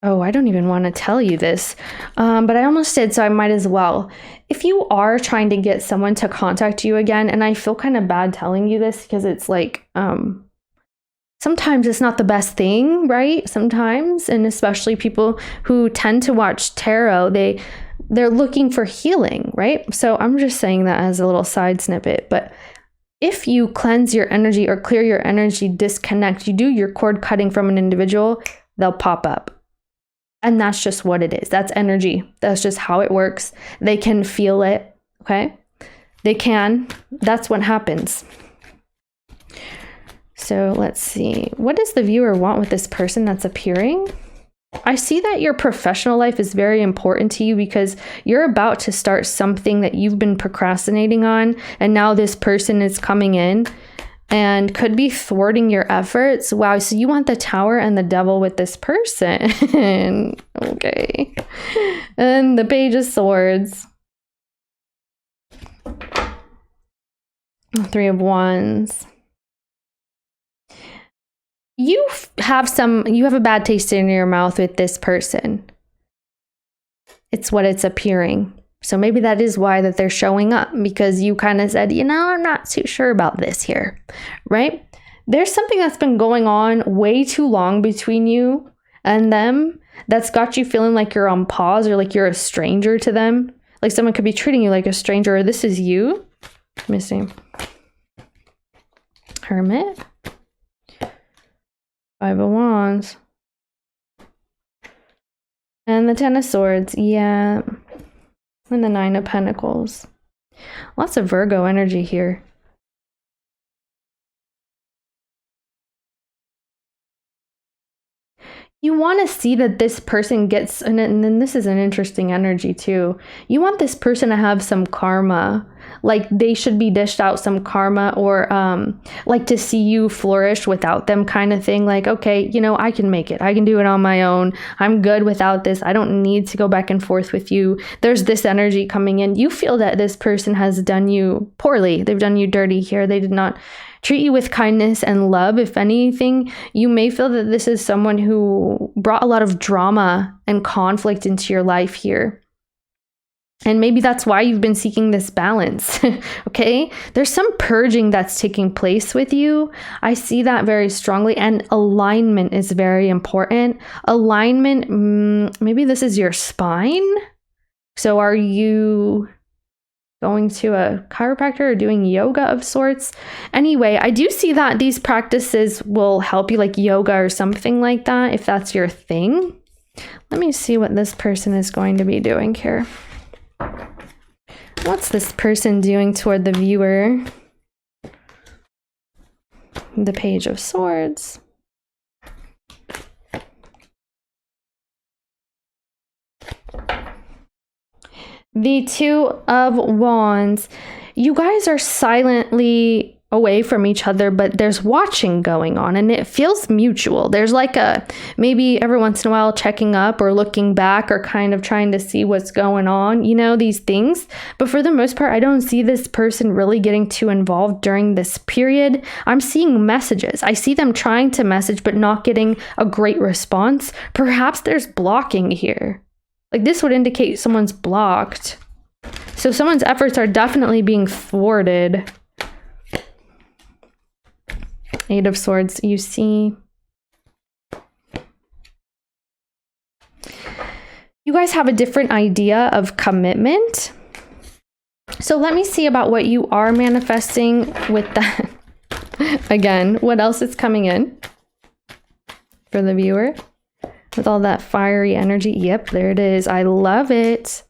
oh, I don't even want to tell you this, but I almost did, so I might as well. If you are trying to get someone to contact you again, and I feel kind of bad telling you this because it's like, sometimes it's not the best thing, right? Sometimes, and especially people who tend to watch tarot, they're looking for healing, right? So I'm just saying that as a little side snippet. But if you cleanse your energy or clear your energy, disconnect, you do your cord cutting from an individual, they'll pop up. And that's just what it is. That's energy. That's just how it works. They can feel it, okay? They can. That's what happens. So let's see. What does the viewer want with this person that's appearing? I see that your professional life is very important to you because you're about to start something that you've been procrastinating on, and now this person is coming in and could be thwarting your efforts. Wow, so you want the Tower and the Devil with this person. Okay. And the Page of Swords. Three of Wands. You have a bad taste in your mouth with this person. It's what it's appearing. So maybe that is why that they're showing up, because you kind of said, I'm not too sure about this here, right? There's something that's been going on way too long between you and them that's got you feeling like you're on pause or like you're a stranger to them. Like someone could be treating you like a stranger, or this is you. Let me see. Hermit. Five of Wands. And the Ten of Swords. Yeah. And the Nine of Pentacles. Lots of Virgo energy here. You want to see that this person gets, and then this is an interesting energy too. You want this person to have some karma, like they should be dished out some karma, or like to see you flourish without them kind of thing. Like, okay, I can make it. I can do it on my own. I'm good without this. I don't need to go back and forth with you. There's this energy coming in. You feel that this person has done you poorly. They've done you dirty here. They did not treat you with kindness and love. If anything, you may feel that this is someone who brought a lot of drama and conflict into your life here. And maybe that's why you've been seeking this balance, okay? There's some purging that's taking place with you. I see that very strongly. And alignment is very important. Alignment, maybe this is your spine. So are you going to a chiropractor or doing yoga of sorts? Anyway, I do see that these practices will help you, like yoga or something like that, if that's your thing. Let me see what this person is going to be doing here. What's this person doing toward the viewer? The Page of Swords. The Two of Wands. You guys are silently away from each other, but there's watching going on, and it feels mutual. There's like a, maybe every once in a while checking up or looking back or kind of trying to see what's going on, these things. But for the most part, I don't see this person really getting too involved during this period. I'm seeing messages. I see them trying to message, but not getting a great response. Perhaps there's blocking here. Like this would indicate someone's blocked. So someone's efforts are definitely being thwarted. Eight of Swords, you see. You guys have a different idea of commitment. So let me see about what you are manifesting with that. Again, what else is coming in for the viewer? With all that fiery energy. Yep, there it is. I love it.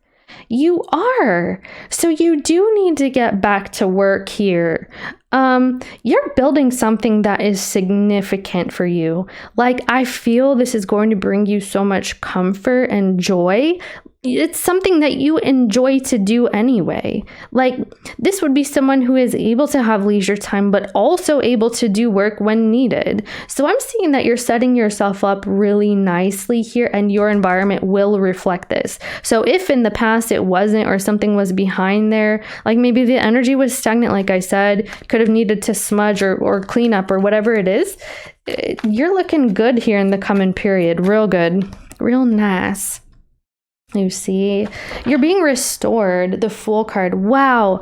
You are. So you do need to get back to work here. You're building something that is significant for you. Like, I feel this is going to bring you so much comfort and joy. It's something that you enjoy to do anyway. Like, this would be someone who is able to have leisure time, but also able to do work when needed. So I'm seeing that you're setting yourself up really nicely here, and your environment will reflect this. So if in the past it wasn't, or something was behind there, like maybe the energy was stagnant, like I said, could have needed to smudge or clean up or whatever it is, you're looking good here in the coming period. Real good. Real nice. You see, you're being restored. The Fool card. Wow.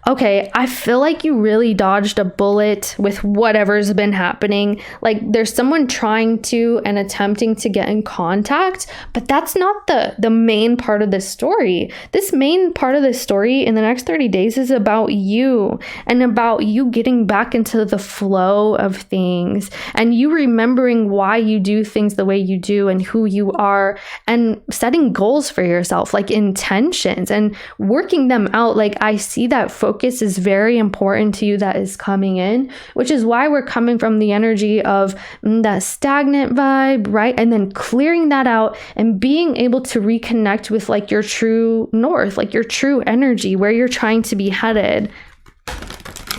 Okay, I feel like you really dodged a bullet with whatever's been happening. Like, there's someone trying to and attempting to get in contact, but that's not the main part of the story. This main part of the story in the next 30 days is about you, and about you getting back into the flow of things, and you remembering why you do things the way you do and who you are, and setting goals for yourself, like intentions and working them out. Like I see that focus is very important to you that is coming in, which is why we're coming from the energy of that stagnant vibe, right? And then clearing that out and being able to reconnect with like your true north, like your true energy, where you're trying to be headed.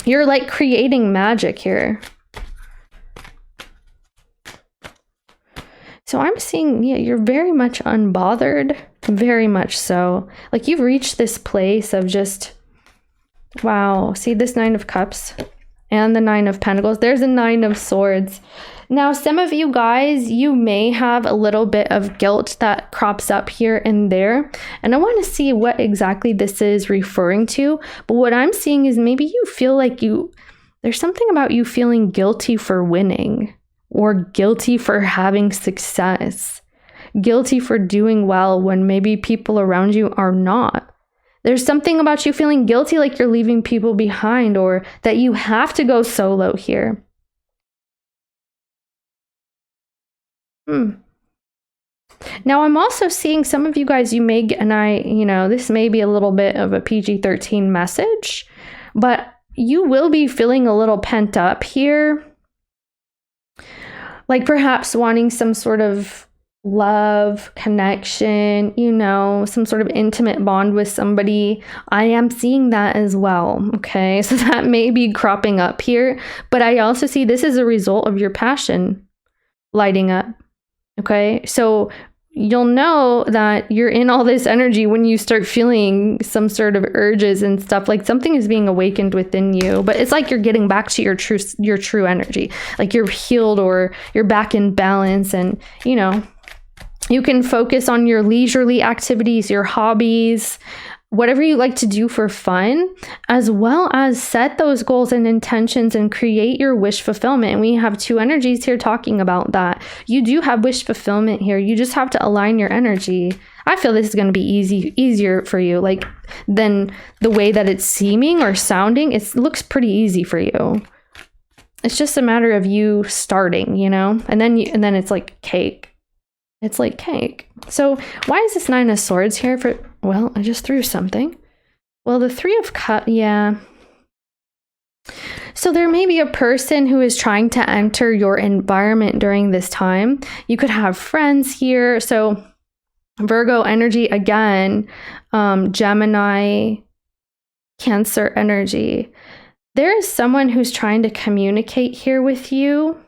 You're like creating magic here. So I'm seeing, yeah, you're very much unbothered, very much so. Like you've reached this place of just, wow. See this 9 of Cups and the 9 of Pentacles. There's a 9 of Swords. Now, some of you guys, you may have a little bit of guilt that crops up here and there. And I want to see what exactly this is referring to. But what I'm seeing is maybe you feel like there's something about you feeling guilty for winning, or guilty for having success, guilty for doing well when maybe people around you are not. There's something about you feeling guilty, like you're leaving people behind, or that you have to go solo here. Now, I'm also seeing some of you guys, this may be a little bit of a PG-13 message, but you will be feeling a little pent up here. Like perhaps wanting some sort of love, connection, some sort of intimate bond with somebody. I am seeing that as well, okay? So that may be cropping up here, but I also see this is a result of your passion lighting up, okay? So you'll know that you're in all this energy when you start feeling some sort of urges and stuff, like something is being awakened within you, but it's like you're getting back to your true energy, like you're healed or you're back in balance. And you can focus on your leisurely activities, your hobbies, whatever you like to do for fun, as well as set those goals and intentions and create your wish fulfillment. And we have 2 energies here talking about that. You do have wish fulfillment here. You just have to align your energy. I feel this is going to be easier for you, like than the way that it's seeming or sounding. It looks pretty easy for you. It's just a matter of you starting, and then it's like cake. It's like cake. So why is this 9 of Swords here for? Well, I just threw something. Well, the 3 of Cups, yeah. So there may be a person who is trying to enter your environment during this time. You could have friends here. So Virgo energy again, Gemini, Cancer energy. There is someone who's trying to communicate here with you.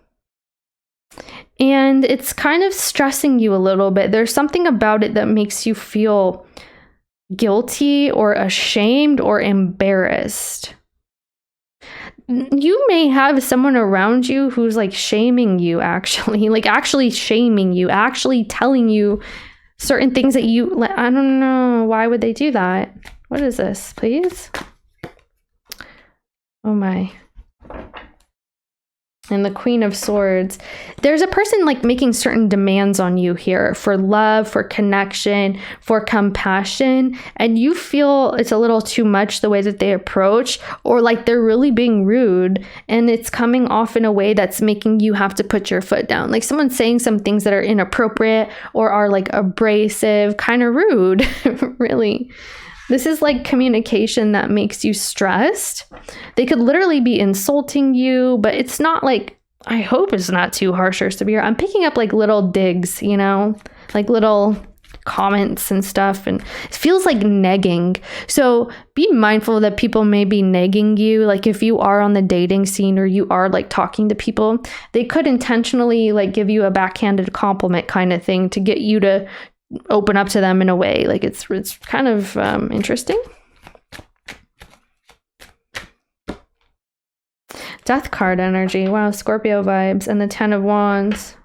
And it's kind of stressing you a little bit. There's something about it that makes you feel guilty or ashamed or embarrassed. You may have someone around you who's like shaming you, actually shaming you, actually telling you certain things that I don't know. Why would they do that? What is this, please? Oh my. And the Queen of Swords. There's a person like making certain demands on you here for love, for connection, for compassion. And you feel it's a little too much the way that they approach, or like they're really being rude. And it's coming off in a way that's making you have to put your foot down. Like someone's saying some things that are inappropriate or are like abrasive, kind of rude, really. This is like communication that makes you stressed. They could literally be insulting you, but it's not like, I hope it's not too harsh or severe. I'm picking up like little digs, like little comments and stuff, and it feels like negging. So be mindful that people may be negging you. Like if you are on the dating scene or you are like talking to people, they could intentionally like give you a backhanded compliment kind of thing to get you to open up to them in a way. Like it's kind of interesting. Death card energy. Wow, Scorpio vibes. And the 10 of Wands.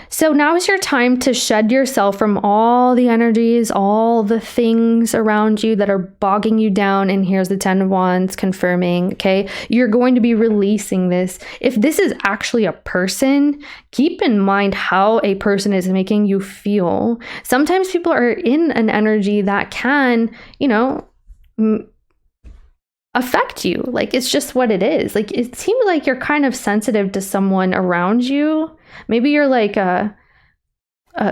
So now is your time to shed yourself from all the energies, all the things around you that are bogging you down. And here's the 10 of Wands confirming, okay? You're going to be releasing this. If this is actually a person, keep in mind how a person is making you feel. Sometimes people are in an energy that can, affect you. Like it's just what it is. Like it seems like you're kind of sensitive to someone around you. Maybe you're like a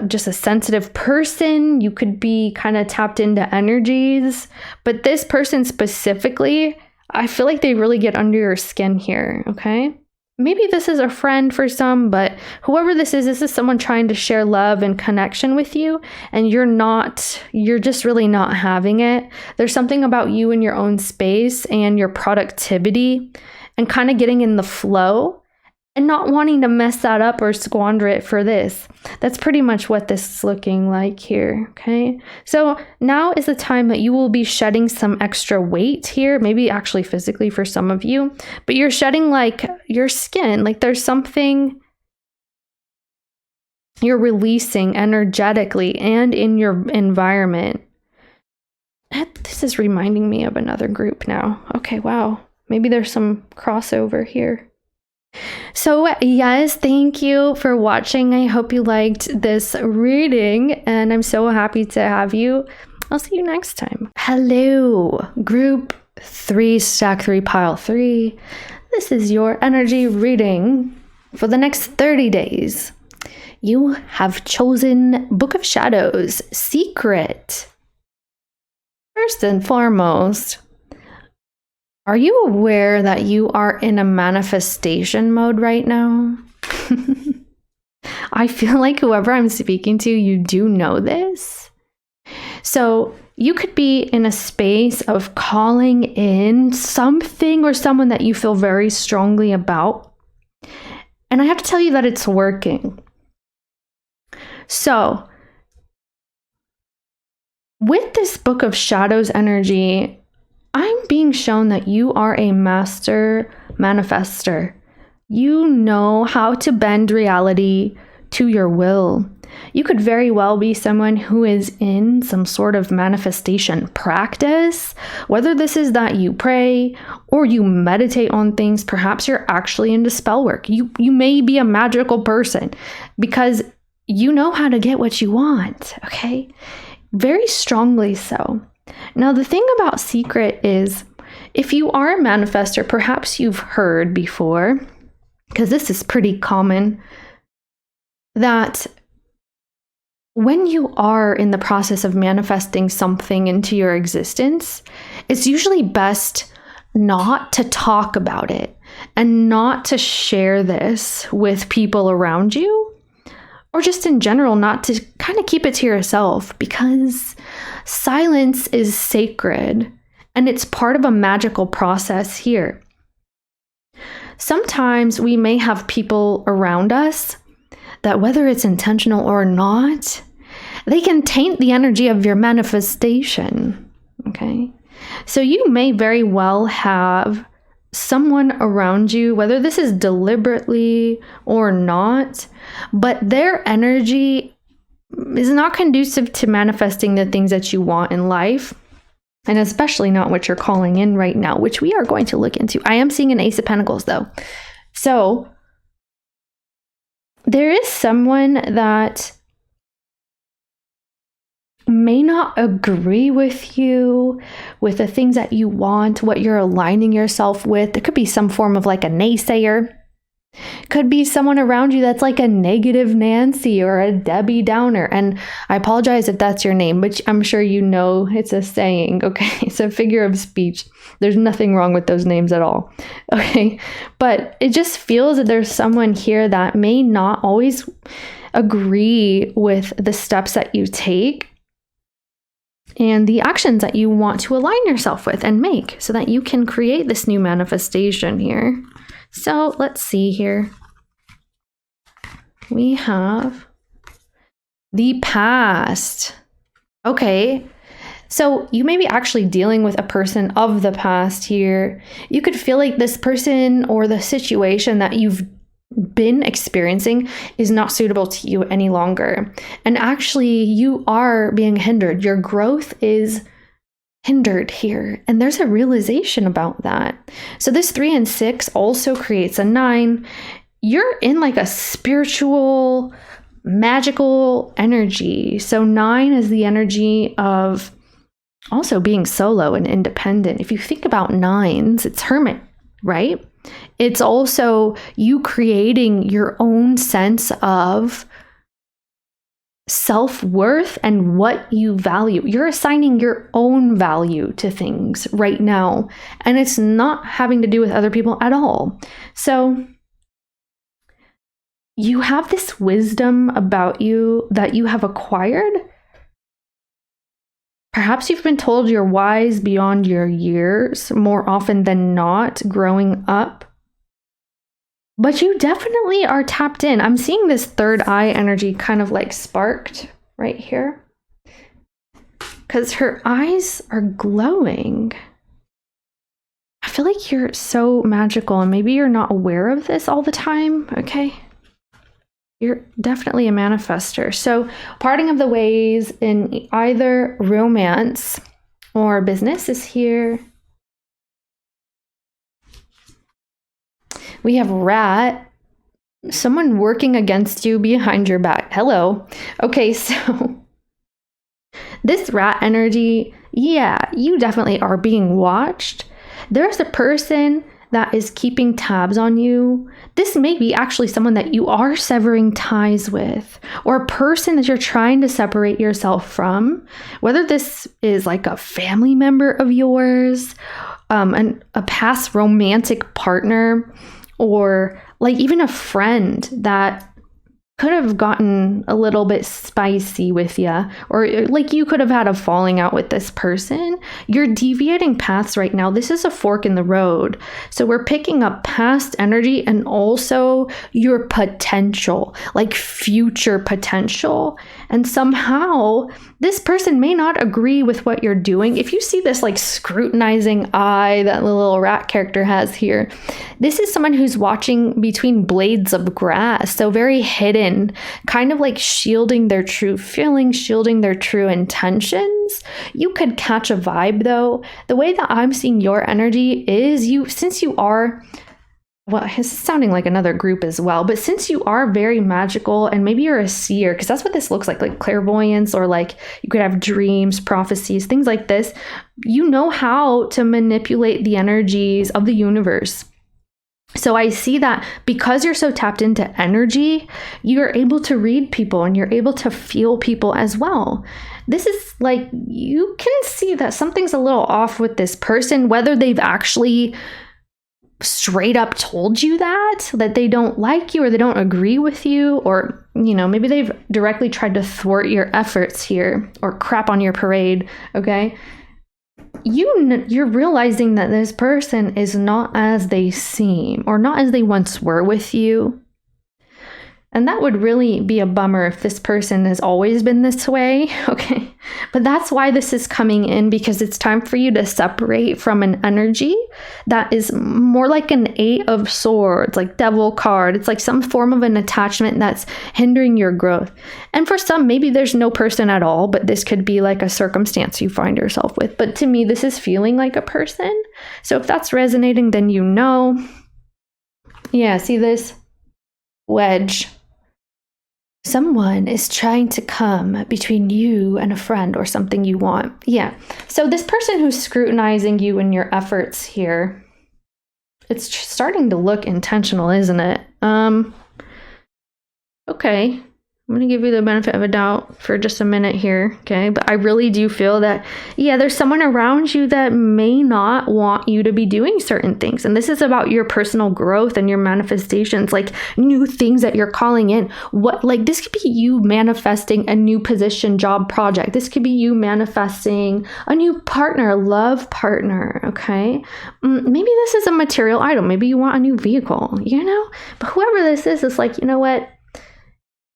just a sensitive person. You could be kind of tapped into energies. But this person specifically, I feel like they really get under your skin here, okay? Maybe this is a friend for some, but whoever this is someone trying to share love and connection with you, and you're just really not having it. There's something about you in your own space and your productivity and kind of getting in the flow and not wanting to mess that up or squander it for this. That's pretty much what this is looking like here, okay? So now is the time that you will be shedding some extra weight here, maybe actually physically for some of you, but you're shedding like your skin, like there's something you're releasing energetically and in your environment. This is reminding me of another group now. Okay, wow. Maybe there's some crossover here. So yes, thank you for watching. I hope you liked this reading, and I'm so happy to have you. I'll see you next time. Hello, group 3, stack 3, pile 3. This is your energy reading for the next 30 days. You have chosen Book of Shadows, Secret. First and foremost, are you aware that you are in a manifestation mode right now? I feel like whoever I'm speaking to, you do know this. So you could be in a space of calling in something or someone that you feel very strongly about. And I have to tell you that it's working. So with this Book of Shadows energy, I'm being shown that you are a master manifester. You know how to bend reality to your will. You could very well be someone who is in some sort of manifestation practice, whether this is that you pray or you meditate on things. Perhaps you're actually into spell work. You may be a magical person because you know how to get what you want, okay? Very strongly so. Now, the thing about Secret is, if you are a manifester, perhaps you've heard before, because this is pretty common, that when you are in the process of manifesting something into your existence, it's usually best not to talk about it and not to share this with people around you, or just in general, not to kind of keep it to yourself, because silence is sacred and it's part of a magical process here. Sometimes we may have people around us that, whether it's intentional or not, they can taint the energy of your manifestation, okay? So you may very well have someone around you, whether this is deliberately or not, but their energy is not conducive to manifesting the things that you want in life, and especially not what you're calling in right now, which we are going to look into. I am seeing an Ace of Pentacles though. So there is someone that may not agree with you, with the things that you want, what you're aligning yourself with. There could be some form of like a naysayer. Could be someone around you that's like a negative Nancy or a Debbie Downer. And I apologize if that's your name, but I'm sure you know it's a saying, okay? It's a figure of speech. There's nothing wrong with those names at all, okay? But it just feels that there's someone here that may not always agree with the steps that you take and the actions that you want to align yourself with and make so that you can create this new manifestation here. So let's see here. We have the past. Okay, so you may be actually dealing with a person of the past here. You could feel like this person or the situation that you've been experiencing is not suitable to you any longer. And actually, you are being hindered. Your growth is hindered here. And there's a realization about that. So this 3 and 6 also creates a 9. You're in like a spiritual, magical energy. So 9 is the energy of also being solo and independent. If you think about 9s, it's hermit, right? It's also you creating your own sense of self-worth and what you value. You're assigning your own value to things right now, and it's not having to do with other people at all. So you have this wisdom about you that you have acquired. Perhaps you've been told you're wise beyond your years more often than not growing up. But you definitely are tapped in. I'm seeing this third eye energy kind of like sparked right here, because her eyes are glowing. I feel like you're so magical, and maybe you're not aware of this all the time, okay? You're definitely a manifester. So parting of the ways in either romance or business is here. We have rat, someone working against you behind your back. Hello. Okay, so this rat energy, yeah, you definitely are being watched. There's a person that is keeping tabs on you. This may be actually someone that you are severing ties with, or a person that you're trying to separate yourself from, whether this is like a family member of yours, a past romantic partner, or like even a friend that could have gotten a little bit spicy with you, or like you could have had a falling out with this person. You're deviating paths right now. This is a fork in the road. So we're picking up past energy and also your potential, like future potential. And somehow this person may not agree with what you're doing. If you see this like scrutinizing eye that the little rat character has here, this is someone who's watching between blades of grass. So very hidden, kind of like shielding their true feelings, shielding their true intentions. You could catch a vibe though. The way that I'm seeing your energy is since you are, well, it's sounding like another group as well, but since you are very magical, and maybe you're a seer, because that's what this looks like clairvoyance, or like you could have dreams, prophecies, things like this. You know how to manipulate the energies of the universe. So I see that because you're so tapped into energy, you're able to read people and you're able to feel people as well. This is like, you can see that something's a little off with this person, whether they've actually straight up told you that they don't like you or they don't agree with you, or, you know, maybe they've directly tried to thwart your efforts here or crap on your parade, okay? You're realizing that this person is not as they seem, or not as they once were with you. And that would really be a bummer if this person has always been this way, okay? But that's why this is coming in, because it's time for you to separate from an energy that is more like an 8 of swords, like devil card. It's like some form of an attachment that's hindering your growth. And for some, maybe there's no person at all, but this could be like a circumstance you find yourself with. But to me, this is feeling like a person. So if that's resonating, then you know. Yeah, see this wedge? Someone is trying to come between you and a friend or something you want. Yeah. So this person who's scrutinizing you and your efforts here, it's starting to look intentional, isn't it? Okay. I'm going to give you the benefit of a doubt for just a minute here, okay? But I really do feel that, yeah, there's someone around you that may not want you to be doing certain things. And this is about your personal growth and your manifestations, like new things that you're calling in. This could be you manifesting a new position, job, project. This could be you manifesting a new partner, love partner, okay? Maybe this is a material item. Maybe you want a new vehicle, you know? But whoever this is like, you know what?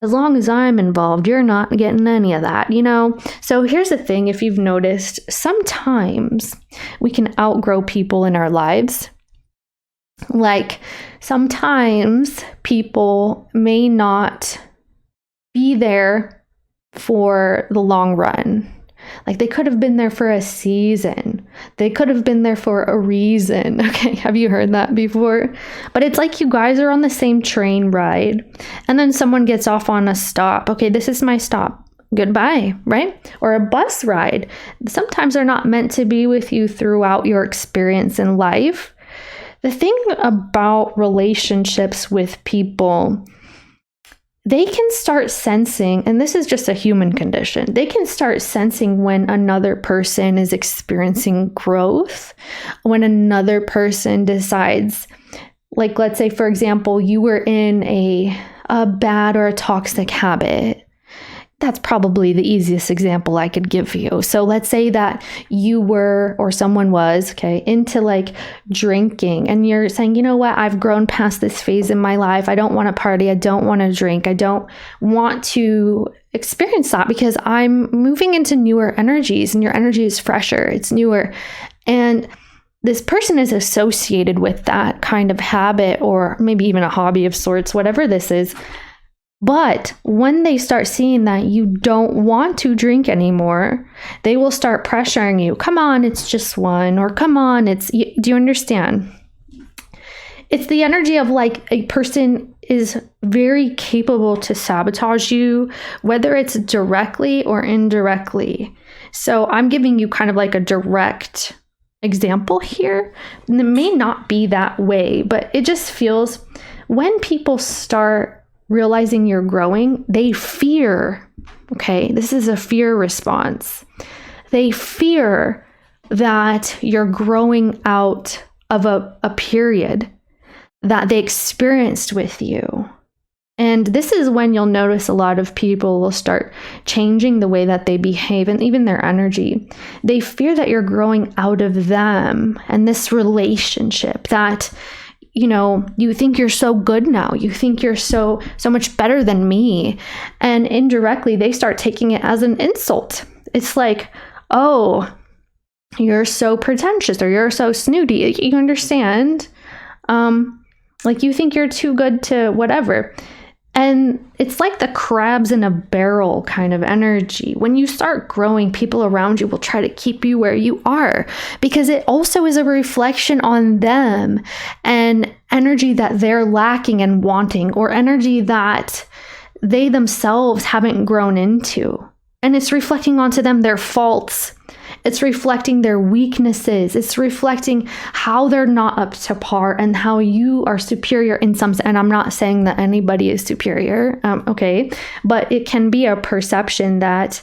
As long as I'm involved, you're not getting any of that, you know? So here's the thing, if you've noticed, sometimes we can outgrow people in our lives. Like, sometimes people may not be there for the long run. Like, they could have been there for a season. They could have been there for a reason. Okay, have you heard that before? But it's like you guys are on the same train ride, and then someone gets off on a stop. Okay, this is my stop. Goodbye, right? Or a bus ride. Sometimes they're not meant to be with you throughout your experience in life. The thing about relationships with people, they can start sensing, and this is just a human condition, they can start sensing when another person is experiencing growth, when another person decides, like, let's say, for example, you were in a bad or a toxic habit. That's probably the easiest example I could give you. So let's say that you were, or someone was, into like drinking, and you're saying, you know what, I've grown past this phase in my life. I don't want to party. I don't want to drink. I don't want to experience that because I'm moving into newer energies, and your energy is fresher. It's newer. And this person is associated with that kind of habit, or maybe even a hobby of sorts, whatever this is. But when they start seeing that you don't want to drink anymore, they will start pressuring you. Come on, it's just one. Or come on, do you understand? It's the energy of like a person is very capable to sabotage you, whether it's directly or indirectly. So I'm giving you kind of like a direct example here. And it may not be that way, but it just feels when people start realizing you're growing, they fear, this is a fear response. They fear that you're growing out of a period that they experienced with you. And this is when you'll notice a lot of people will start changing the way that they behave and even their energy. They fear that you're growing out of them and this relationship that, you think you're so good now. You think you're so much better than me. And indirectly, they start taking it as an insult. It's like, oh, you're so pretentious, or you're so snooty. You understand? Like you think you're too good to whatever. And it's like the crabs in a barrel kind of energy. When you start growing, people around you will try to keep you where you are because it also is a reflection on them and energy that they're lacking and wanting, or energy that they themselves haven't grown into. And it's reflecting onto them their faults. It's reflecting their weaknesses. It's reflecting how they're not up to par and how you are superior in some sense. And I'm not saying that anybody is superior, but it can be a perception that,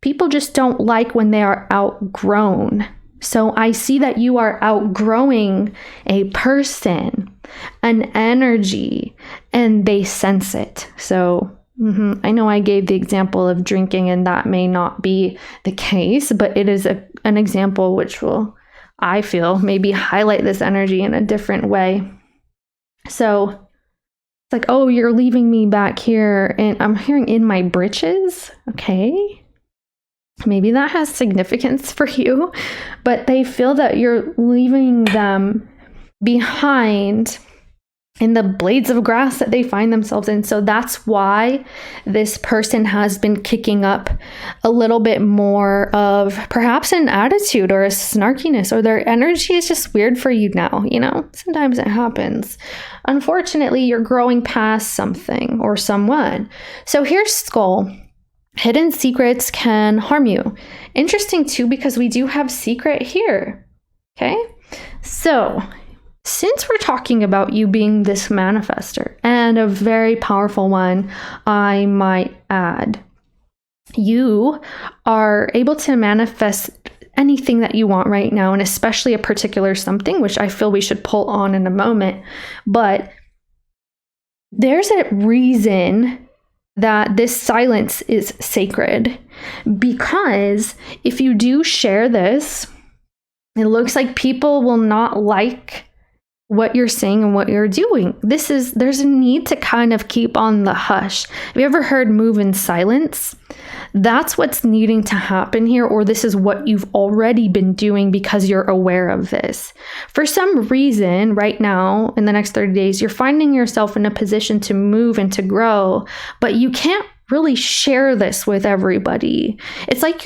people just don't like when they are outgrown. So I see that you are outgrowing a person, an energy, and they sense it. So I know I gave the example of drinking, and that may not be the case, but it is an example which will, I feel, maybe highlight this energy in a different way. So it's like, oh, you're leaving me back here, and I'm hearing in my britches. Okay. Maybe that has significance for you, but they feel that you're leaving them behind in the blades of grass that they find themselves in. So that's why this person has been kicking up a little bit more of perhaps an attitude or a snarkiness, or their energy is just weird for you now. Sometimes it happens. Unfortunately, you're growing past something or someone. So here's Skull. Hidden secrets can harm you. Interesting too, because we do have secret here. Okay. So since we're talking about you being this manifester, and a very powerful one, I might add, you are able to manifest anything that you want right now, and especially a particular something, which I feel we should pull on in a moment. But there's a reason that this silence is sacred, because if you do share this, it looks like people will not like what you're saying and what you're doing. There's a need to kind of keep on the hush. Have you ever heard move in silence? That's what's needing to happen here, or this is what you've already been doing because you're aware of this. For some reason, right now, in the next 30 days, you're finding yourself in a position to move and to grow, but you can't really share this with everybody. It's like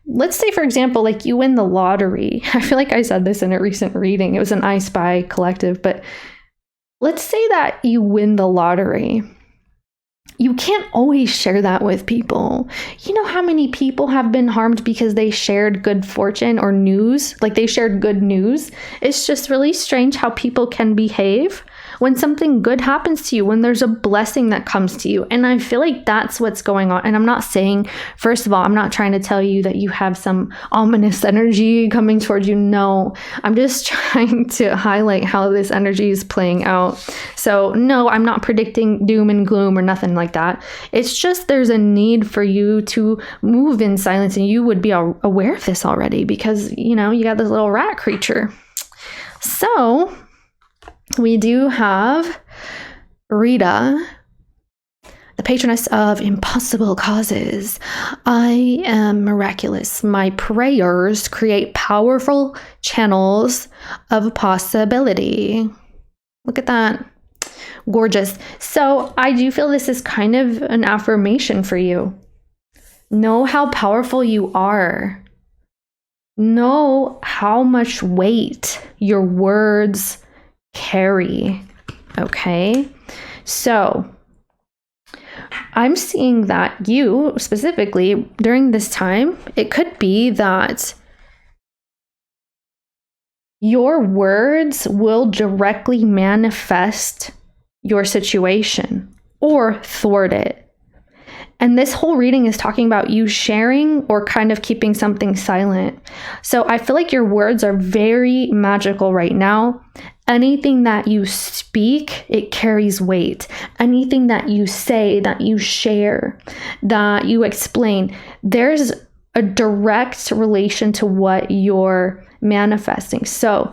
let's say, for example, like you win the lottery. I feel like I said this in a recent reading. It was an I Spy collective, but let's say that you win the lottery. You can't always share that with people. You know how many people have been harmed because they shared good fortune or news? Like they shared good news. It's just really strange how people can behave when something good happens to you, when there's a blessing that comes to you. And I feel like that's what's going on. And I'm not saying, first of all, I'm not trying to tell you that you have some ominous energy coming towards you. No, I'm just trying to highlight how this energy is playing out. So no, I'm not predicting doom and gloom or nothing like that. It's just there's a need for you to move in silence, and you would be aware of this already because, you know, you got this little rat creature. So we do have Rita, the patroness of impossible causes. I am miraculous. My prayers create powerful channels of possibility. Look at that. Gorgeous. So I do feel this is kind of an affirmation for you. Know how powerful you are. Know how much weight your words carry. Okay? So I'm seeing that you specifically during this time, it could be that your words will directly manifest your situation or thwart it. And this whole reading is talking about you sharing or kind of keeping something silent. So I feel like your words are very magical right now. Anything that you speak, it carries weight. Anything that you say, that you share, that you explain, there's a direct relation to what you're manifesting. So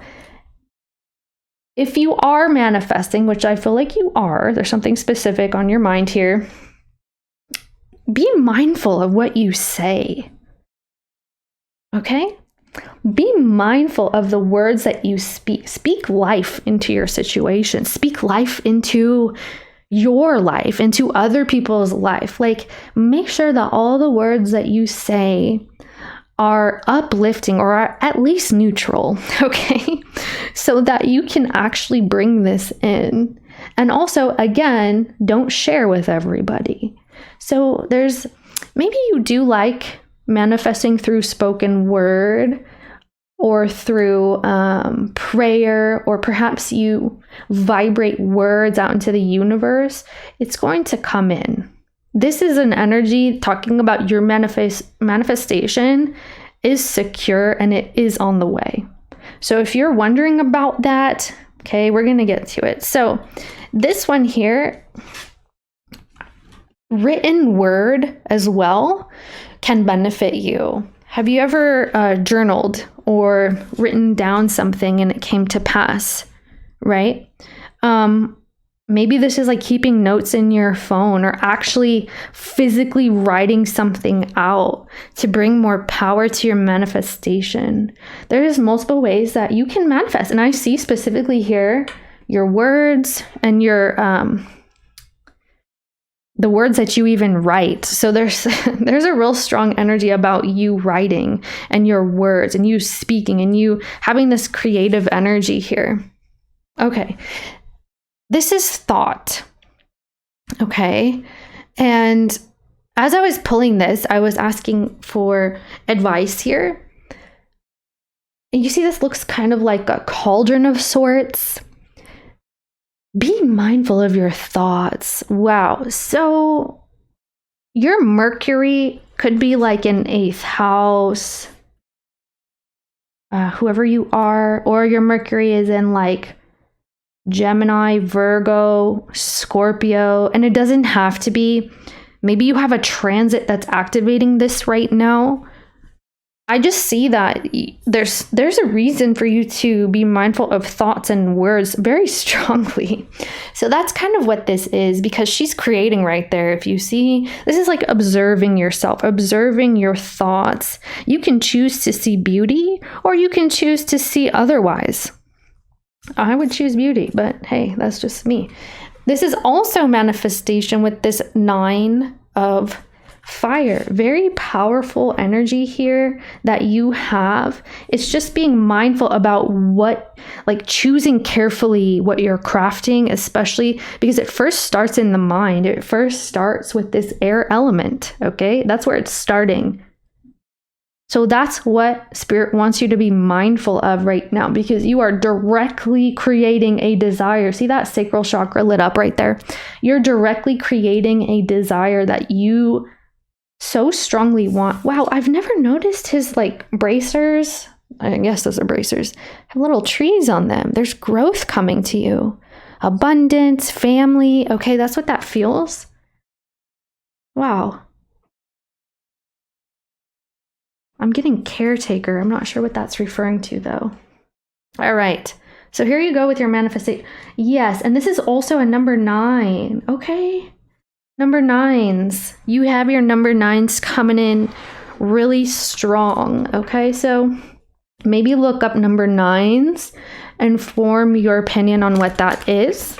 if you are manifesting, which I feel like you are, there's something specific on your mind here. Be mindful of what you say. Okay? Be mindful of the words that you speak. Speak life into your situation. Speak life into your life, into other people's life. Like, make sure that all the words that you say are uplifting or are at least neutral, okay? So that you can actually bring this in. And also, again, don't share with everybody. So there's, maybe you do like manifesting through spoken word or through prayer, or perhaps you vibrate words out into the universe. It's going to come in. This is an energy talking about your manifestation is secure and it is on the way. So if you're wondering about that, okay, we're going to get to it. So this one here, written word as well can benefit you. Have you ever journaled or written down something and it came to pass, right? Maybe this is like keeping notes in your phone or actually physically writing something out to bring more power to your manifestation. There's multiple ways that you can manifest. And I see specifically here your words and your the words that you even write. So there's a real strong energy about you writing and your words and you speaking and you having this creative energy here. Okay. This is thought. Okay. And as I was pulling this, I was asking for advice here. And you see, this looks kind of like a cauldron of sorts. Be mindful of your thoughts. Wow. So your Mercury could be like in 8th house, whoever you are, or your Mercury is in like Gemini, Virgo, Scorpio, and it doesn't have to be. Maybe you have a transit that's activating this right now. I just see that there's a reason for you to be mindful of thoughts and words very strongly. So that's kind of what this is, because she's creating right there. If you see, this is like observing yourself, observing your thoughts. You can choose to see beauty or you can choose to see otherwise. I would choose beauty, but hey, that's just me. This is also manifestation with this 9 of fire. Very powerful energy here that you have. It's just being mindful about what, like choosing carefully what you're crafting, especially because it first starts in the mind. It first starts with this air element, okay? That's where it's starting. So that's what Spirit wants you to be mindful of right now, because you are directly creating a desire. See that sacral chakra lit up right there? You're directly creating a desire that you so strongly want. Wow, I've never noticed his like bracers. I guess those are bracers. Have little trees on them. There's growth coming to you. Abundance, family. Okay, that's what that feels. Wow. I'm getting caretaker. I'm not sure what that's referring to though. All right. So here you go with your manifestation. Yes, and this is also a number 9. Okay. Number 9s. You have your number 9s coming in really strong. Okay, so maybe look up number 9s and form your opinion on what that is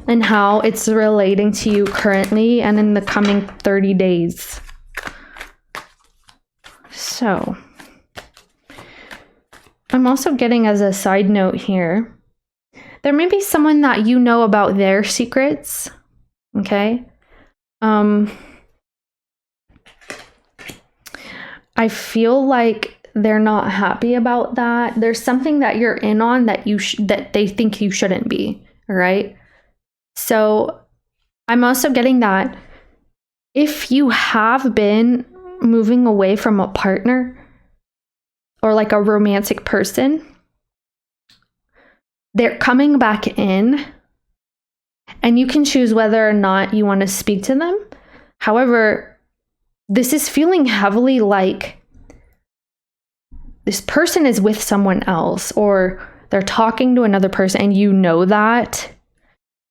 and how it's relating to you currently and in the coming 30 days. So, I'm also getting, as a side note here, there may be someone that you know about their secrets, okay? I feel like they're not happy about that. There's something that you're in on that that they think you shouldn't be, all right? So, I'm also getting that if you have been moving away from a partner or like a romantic person, they're coming back in and you can choose whether or not you want to speak to them. However, this is feeling heavily like this person is with someone else or they're talking to another person and you know that.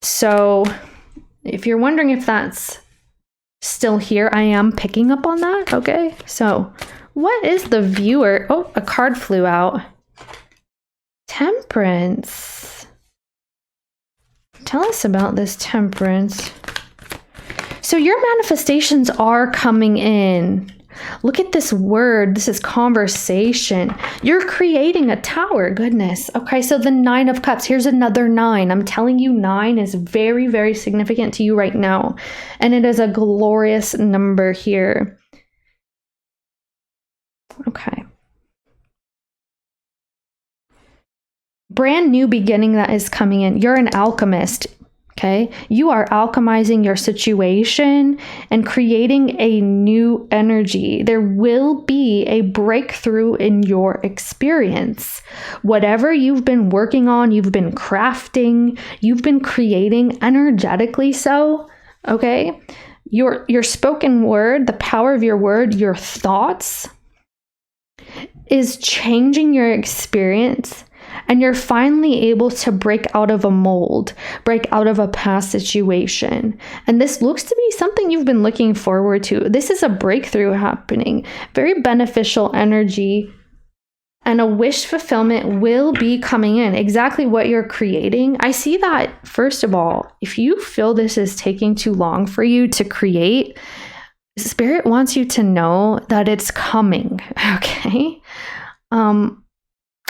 So if you're wondering if that's still here, I am picking up on that. Okay, so what is the viewer? Oh, a card flew out. Temperance. Tell us about this Temperance. So your manifestations are coming in. Look at this word. This is conversation. You're creating a tower. Goodness. Okay, so the 9 of Cups. Here's another 9. I'm telling you, 9 is very, very significant to you right now. And it is a glorious number here. Okay. Brand new beginning that is coming in. You're an alchemist. Okay, you are alchemizing your situation and creating a new energy. There will be a breakthrough in your experience. Whatever you've been working on, you've been crafting, you've been creating energetically so, okay? Your spoken word, the power of your word, your thoughts is changing your experience. And you're finally able to break out of a mold, break out of a past situation. And this looks to be something you've been looking forward to. This is a breakthrough happening, very beneficial energy, and a wish fulfillment will be coming in. Exactly what you're creating. I see that, first of all, if you feel this is taking too long for you to create, Spirit wants you to know that it's coming, okay?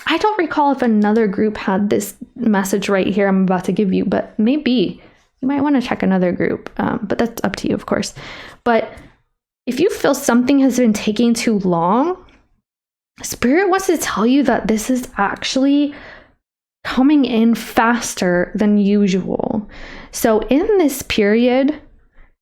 I don't recall if another group had this message right here I'm about to give you, but maybe you might want to check another group. But that's up to you, of course. But if you feel something has been taking too long, Spirit wants to tell you that this is actually coming in faster than usual. So in this period,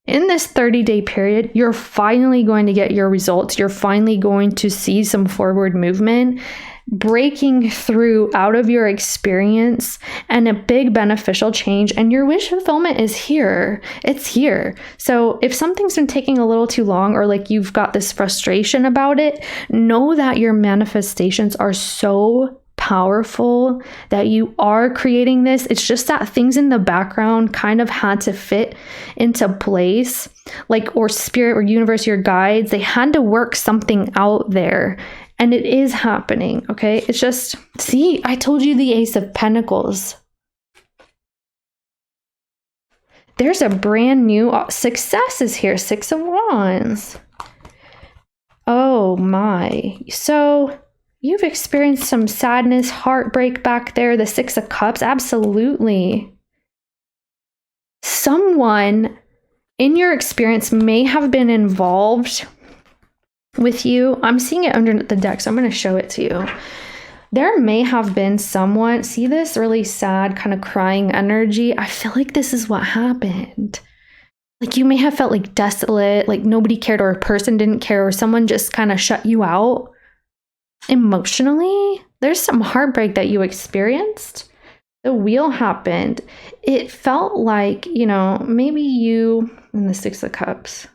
in this 30-day period, you're finally going to get your results. You're finally going to see some forward movement, breaking through out of your experience and a big beneficial change. And your wish fulfillment is here. It's here. So if something's been taking a little too long or like you've got this frustration about it, know that your manifestations are so powerful that you are creating this. It's just that things in the background kind of had to fit into place, like, or Spirit or universe, your guides, they had to work something out there. And it is happening, okay? It's just, see, I told you the Ace of Pentacles. There's a brand new success is here, 6 of Wands. Oh my. So you've experienced some sadness, heartbreak back there, the 6 of Cups, absolutely. Someone in your experience may have been involved with you. I'm seeing it under the deck, so I'm going to show it to you. There may have been someone, see this really sad kind of crying energy? I feel like this is what happened. Like you may have felt like desolate, like nobody cared, or a person didn't care, or someone just kind of shut you out emotionally. There's some heartbreak that you experienced. The wheel happened. It felt like, you know, maybe you, in the Six of Cups,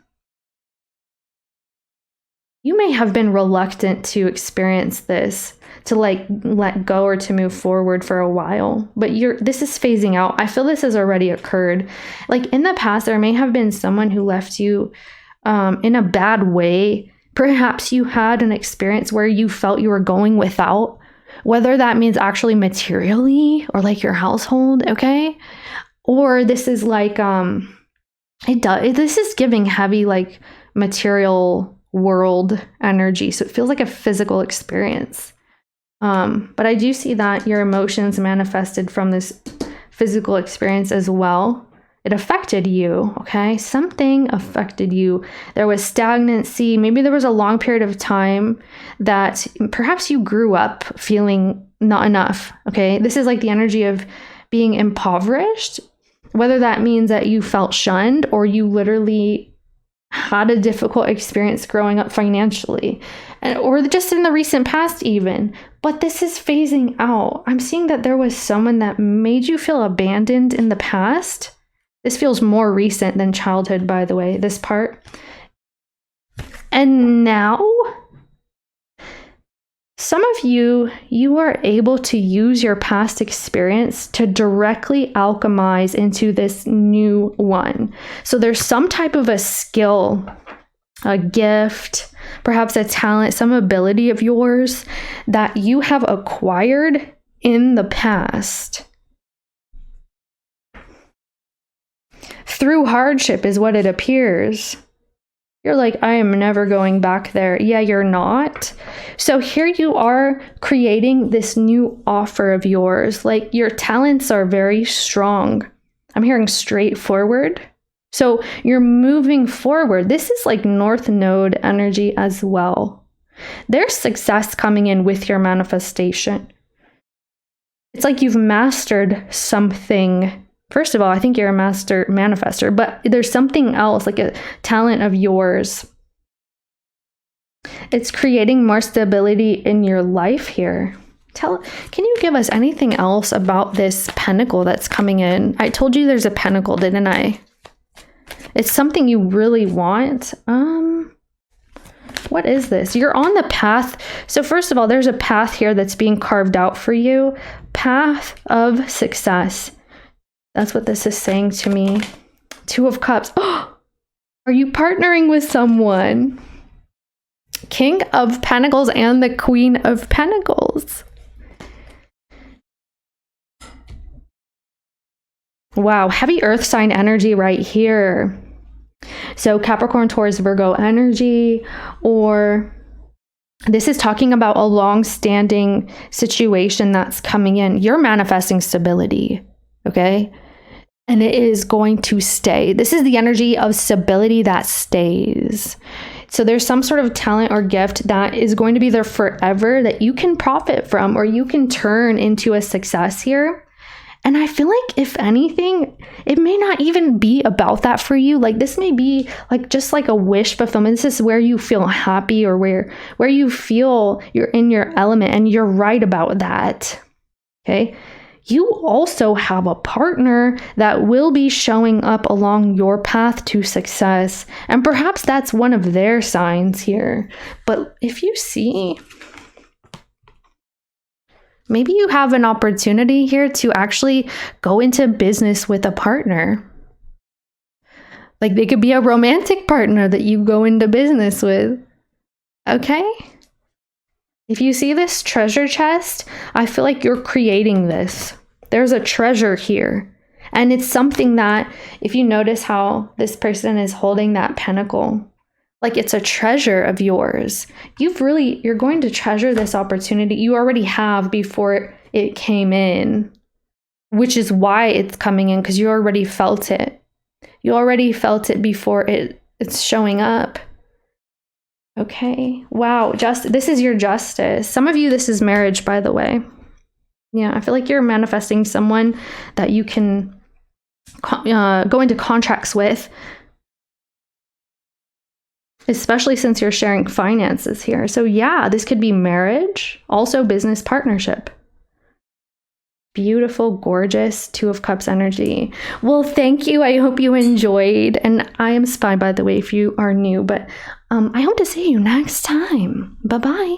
you may have been reluctant to experience this, to like let go or to move forward for a while, but this is phasing out. I feel this has already occurred. Like in the past, there may have been someone who left you in a bad way. Perhaps you had an experience where you felt you were going without, whether that means actually materially or like your household, okay? Or this is like, this is giving heavy like material world energy. So it feels like a physical experience. But I do see that your emotions manifested from this physical experience as well. It affected you, okay? Something affected you. There was stagnancy. Maybe there was a long period of time that perhaps you grew up feeling not enough, okay? This is like the energy of being impoverished, whether that means that you felt shunned or you literally had a difficult experience growing up financially, or just in the recent past even. But this is phasing out. I'm seeing that there was someone that made you feel abandoned in the past. This feels more recent than childhood, by the way, this part. And now, some of you are able to use your past experience to directly alchemize into this new one. So there's some type of a skill, a gift, perhaps a talent, some ability of yours that you have acquired in the past. Through hardship is what it appears. You're like, I am never going back there. Yeah, you're not. So here you are creating this new offer of yours. Like your talents are very strong. I'm hearing straightforward. So you're moving forward. This is like North Node energy as well. There's success coming in with your manifestation. It's like you've mastered something. First of all, I think you're a master manifester, but there's something else, like a talent of yours. It's creating more stability in your life here. Can you give us anything else about this pentacle that's coming in? I told you there's a pentacle, didn't I? It's something you really want. What is this? You're on the path. So first of all, there's a path here that's being carved out for you. Path of success. That's what this is saying to me. Two of Cups. Oh, are you partnering with someone? King of Pentacles and the Queen of Pentacles. Wow, heavy earth sign energy right here. So Capricorn, Taurus, Virgo energy, or this is talking about a long-standing situation that's coming in. You're manifesting stability, okay? And it is going to stay. This is the energy of stability that stays. So there's some sort of talent or gift that is going to be there forever that you can profit from, or you can turn into a success here. And I feel like if anything, it may not even be about that for you. Like this may be like just like a wish fulfillment. This is where you feel happy, or where you feel you're in your element, and you're right about that. Okay. You also have a partner that will be showing up along your path to success. And perhaps that's one of their signs here. But if you see, maybe you have an opportunity here to actually go into business with a partner. Like they could be a romantic partner that you go into business with. Okay? If you see this treasure chest, I feel like you're creating this. There's a treasure here. And it's something that, if you notice how this person is holding that pentacle, like it's a treasure of yours. You're going to treasure this opportunity. You already have before it came in, which is why it's coming in, because you already felt it. You already felt it before it's showing up. Okay. Wow. This is your justice. Some of you, this is marriage, by the way. Yeah, I feel like you're manifesting someone that you can go into contracts with, especially since you're sharing finances here. So yeah, this could be marriage, also business partnership. Beautiful, gorgeous Two of Cups energy. Well, thank you. I hope you enjoyed. And I am Spy, by the way, if you are new, but I hope to see you next time. Bye-bye.